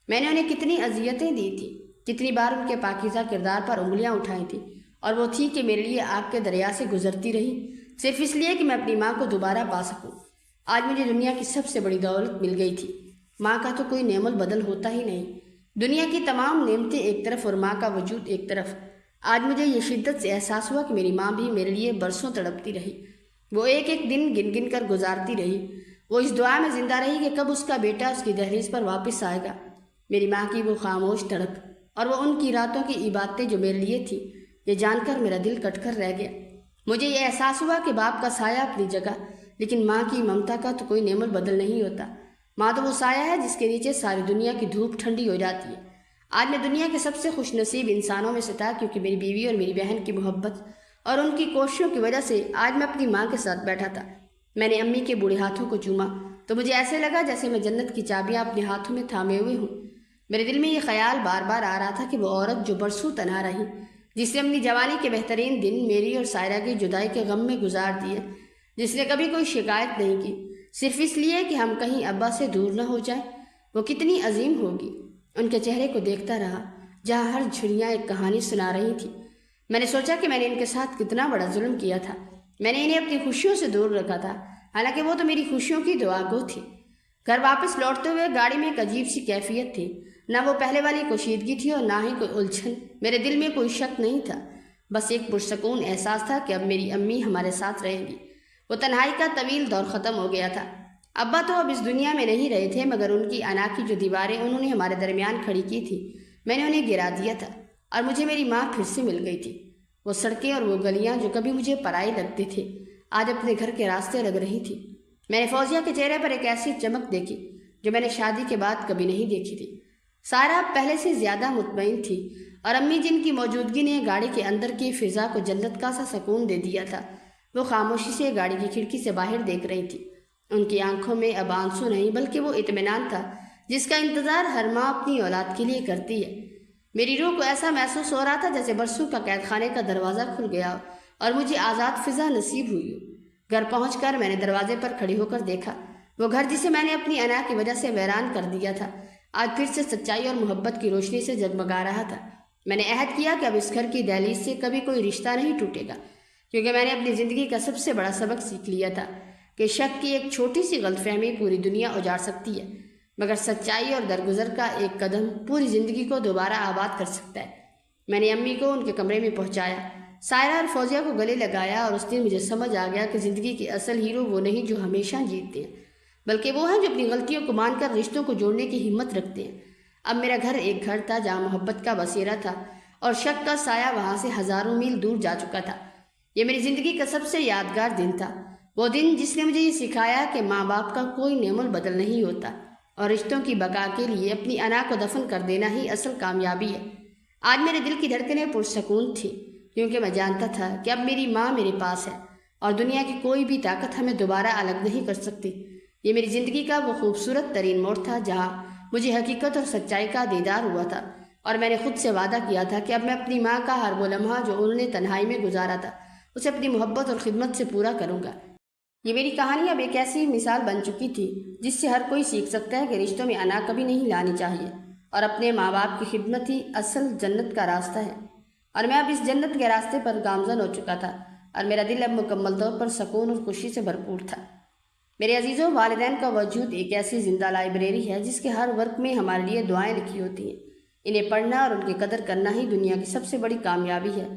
میں نے انہیں کتنی اذیتیں دی تھی، کتنی بار ان کے پاکیزہ کردار پر انگلیاں اٹھائی تھیں، اور وہ تھی کہ میرے لیے آگ کے دریا سے گزرتی رہی، صرف اس لیے کہ میں اپنی ماں کو دوبارہ پا سکوں۔ آج مجھے دنیا کی سب سے بڑی دولت مل گئی تھی۔ ماں کا تو کوئی نعم البدل ہوتا ہی نہیں۔ دنیا کی تمام نعمتیں ایک طرف اور ماں کا وجود ایک طرف۔ آج مجھے یہ شدت سے احساس ہوا کہ میری ماں بھی میرے لیے برسوں تڑپتی رہی، وہ ایک ایک دن گن گن کر گزارتی رہی، وہ اس دعا میں زندہ رہی کہ کب اس کا بیٹا اس کی دہلیز پر واپس آئے گا۔ میری ماں کی وہ خاموش تڑپ اور وہ ان کی راتوں کی عبادتیں جو میرے لیے تھی، یہ جان کر میرا دل کٹ کر رہ گیا۔ مجھے یہ احساس ہوا کہ باپ کا سایہ اپنی جگہ، لیکن ماں کی ممتا کا تو کوئی نعم البدل نہیں ہوتا۔ ماں تو وہ سایہ ہے جس کے نیچے ساری دنیا کی دھوپ ٹھنڈی ہو جاتی ہے۔ آج میں دنیا کے سب سے خوش نصیب انسانوں میں سے تھا، کیونکہ میری بیوی اور میری بہن کی محبت اور ان کی کوششوں کی وجہ سے آج میں اپنی ماں کے ساتھ بیٹھا تھا۔ میں نے امی کے بوڑھے ہاتھوں کو چوما تو مجھے ایسے لگا جیسے میں جنت کی چابیاں اپنے ہاتھوں میں تھامے ہوئے ہوں۔ میرے دل میں یہ خیال بار بار آ رہا تھا کہ وہ عورت جو برسوں تنہا رہی، جس نے اپنی جوانی کے بہترین دن میری اور سائرہ کی جدائی کے غم میں گزار دیے، جس نے کبھی کوئی شکایت نہیں کی صرف اس لیے کہ ہم کہیں ابا سے دور نہ ہو جائیں، وہ کتنی عظیم ہوگی۔ ان کے چہرے کو دیکھتا رہا جہاں ہر جھریاں ایک کہانی سنا رہی تھی۔ میں نے سوچا کہ میں نے ان کے ساتھ کتنا بڑا ظلم کیا تھا۔ میں نے انہیں اپنی خوشیوں سے دور رکھا تھا، حالانکہ وہ تو میری خوشیوں کی دعا گو تھی۔ گھر واپس لوٹتے ہوئے گاڑی میں ایک عجیب سی کیفیت تھی، نہ وہ پہلے والی کشیدگی تھی اور نہ ہی کوئی الجھن۔ میرے دل میں کوئی شک نہیں تھا، بس ایک پرسکون احساس تھا کہ اب میری امی ہمارے ساتھ رہیں گی۔ وہ تنہائی کا طویل دور ختم ہو گیا تھا۔ ابا تو اب اس دنیا میں نہیں رہے تھے، مگر ان کی انا کی جو دیواریں انہوں نے ہمارے درمیان کھڑی کی تھی، میں نے انہیں گرا دیا تھا اور مجھے میری ماں پھر سے مل گئی تھی۔ وہ سڑکیں اور وہ گلیاں جو کبھی مجھے پرائی لگتے تھے، آج اپنے گھر کے راستے لگ رہی تھی۔ میں نے فوزیہ کے چہرے پر ایک ایسی چمک دیکھی جو میں نے شادی کے بعد کبھی نہیں دیکھی تھی۔ سائرہ پہلے سے زیادہ مطمئن تھی، اور امی جن کی موجودگی نے گاڑی کے اندر کی فضا کو جنت کا سا سکون دے دیا تھا، وہ خاموشی سے گاڑی کی کھڑکی سے باہر دیکھ رہی تھی۔ ان کی آنکھوں میں اب آنسو نہیں بلکہ وہ اطمینان تھا جس کا انتظار ہر ماں اپنی اولاد کے لیے کرتی ہے۔ میری روح کو ایسا محسوس ہو رہا تھا جیسے برسوں کا قید خانے کا دروازہ کھل گیا ہو اور مجھے آزاد فضا نصیب ہوئی ہو۔ گھر پہنچ کر میں نے دروازے پر کھڑی ہو کر دیکھا، وہ گھر جسے میں نے اپنی انا کی وجہ سے ویران کر دیا تھا، آج پھر سے سچائی اور محبت کی روشنی سے جگمگا رہا تھا۔ میں نے عہد کیا کہ اب اس گھر کی دہلیز سے کبھی کوئی رشتہ نہیں ٹوٹے گا، کیونکہ میں نے اپنی زندگی کا سب سے بڑا سبق سیکھ لیا تھا کہ شک کی ایک چھوٹی سی غلط فہمی پوری دنیا اجاڑ سکتی ہے، مگر سچائی اور درگزر کا ایک قدم پوری زندگی کو دوبارہ آباد کر سکتا ہے۔ میں نے امی کو ان کے کمرے میں پہنچایا، سائرہ اور فوزیہ کو گلے لگایا، اور اس دن مجھے سمجھ آ گیا کہ زندگی کے اصل ہیرو وہ نہیں جو ہمیشہ جیتتے ہیں، بلکہ وہ ہیں جو اپنی غلطیوں کو مان کر رشتوں کو جوڑنے کی ہمت رکھتے ہیں۔ اب میرا گھر ایک گھر تھا جہاں محبت کا بسیرا تھا، اور شک کا سایہ وہاں سے ہزاروں میل دور جا چکا تھا۔ یہ میری زندگی کا سب سے یادگار دن تھا، وہ دن جس نے مجھے یہ سکھایا کہ ماں باپ کا کوئی نعم البدل نہیں ہوتا۔ اور رشتوں کی بقا کے لیے اپنی انا کو دفن کر دینا ہی اصل کامیابی ہے۔ آج میرے دل کی دھڑکنیں پرسکون تھیں، کیونکہ میں جانتا تھا کہ اب میری ماں میرے پاس ہے اور دنیا کی کوئی بھی طاقت ہمیں دوبارہ الگ نہیں کر سکتی۔ یہ میری زندگی کا وہ خوبصورت ترین موڑ تھا جہاں مجھے حقیقت اور سچائی کا دیدار ہوا تھا، اور میں نے خود سے وعدہ کیا تھا کہ اب میں اپنی ماں کا ہر وہ لمحہ جو انہوں نے تنہائی میں گزارا تھا اسے اپنی محبت اور خدمت سے پورا کروں گا۔ یہ میری کہانی اب ایک ایسی مثال بن چکی تھی جس سے ہر کوئی سیکھ سکتا ہے کہ رشتوں میں انا کبھی نہیں لانی چاہیے، اور اپنے ماں باپ کی خدمت ہی اصل جنت کا راستہ ہے۔ اور میں اب اس جنت کے راستے پر گامزن ہو چکا تھا، اور میرا دل اب مکمل طور پر سکون اور خوشی سے بھرپور تھا۔ میرے عزیزوں، والدین کا وجود ایک ایسی زندہ لائبریری ہے جس کے ہر ورق میں ہمارے لیے دعائیں لکھی ہوتی ہیں۔ انہیں پڑھنا اور ان کی قدر کرنا ہی دنیا کی سب سے بڑی کامیابی ہے،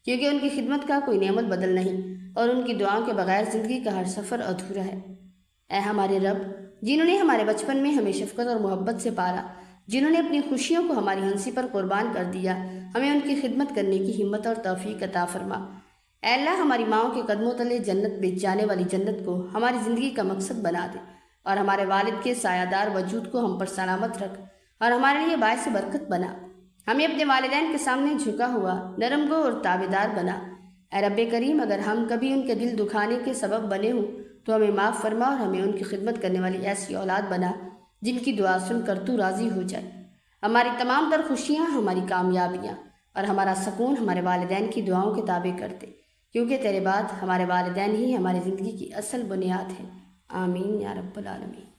کیونکہ ان کی خدمت کا کوئی نعمت بدل نہیں، اور ان کی دعاؤں کے بغیر زندگی کا ہر سفر ادھورا ہے۔ اے ہمارے رب، جنہوں نے ہمارے بچپن میں ہمیں شفقت اور محبت سے پالا، جنہوں نے اپنی خوشیوں کو ہماری ہنسی پر قربان کر دیا، ہمیں ان کی خدمت کرنے کی ہمت اور توفیق عطا فرما۔ اے اللہ، ہماری ماؤں کے قدموں تلے جنت بیچ جانے والی جنت کو ہماری زندگی کا مقصد بنا دے، اور ہمارے والد کے سایہ دار وجود کو ہم پر سلامت رکھ اور ہمارے لیے باعث برکت بنا۔ ہمیں اپنے والدین کے سامنے جھکا ہوا، نرم گو اور تابعدار بنا۔ اے رب کریم، اگر ہم کبھی ان کے دل دکھانے کے سبب بنے ہوں تو ہمیں معاف فرما، اور ہمیں ان کی خدمت کرنے والی ایسی اولاد بنا جن کی دعا سن کر تو راضی ہو جائے۔ ہماری تمام تر خوشیاں، ہماری کامیابیاں اور ہمارا سکون ہمارے والدین کی دعاؤں کے تابع کر دے، کیونکہ تیرے بعد ہمارے والدین ہی ہماری زندگی کی اصل بنیاد ہیں۔ آمین یا رب العالمین۔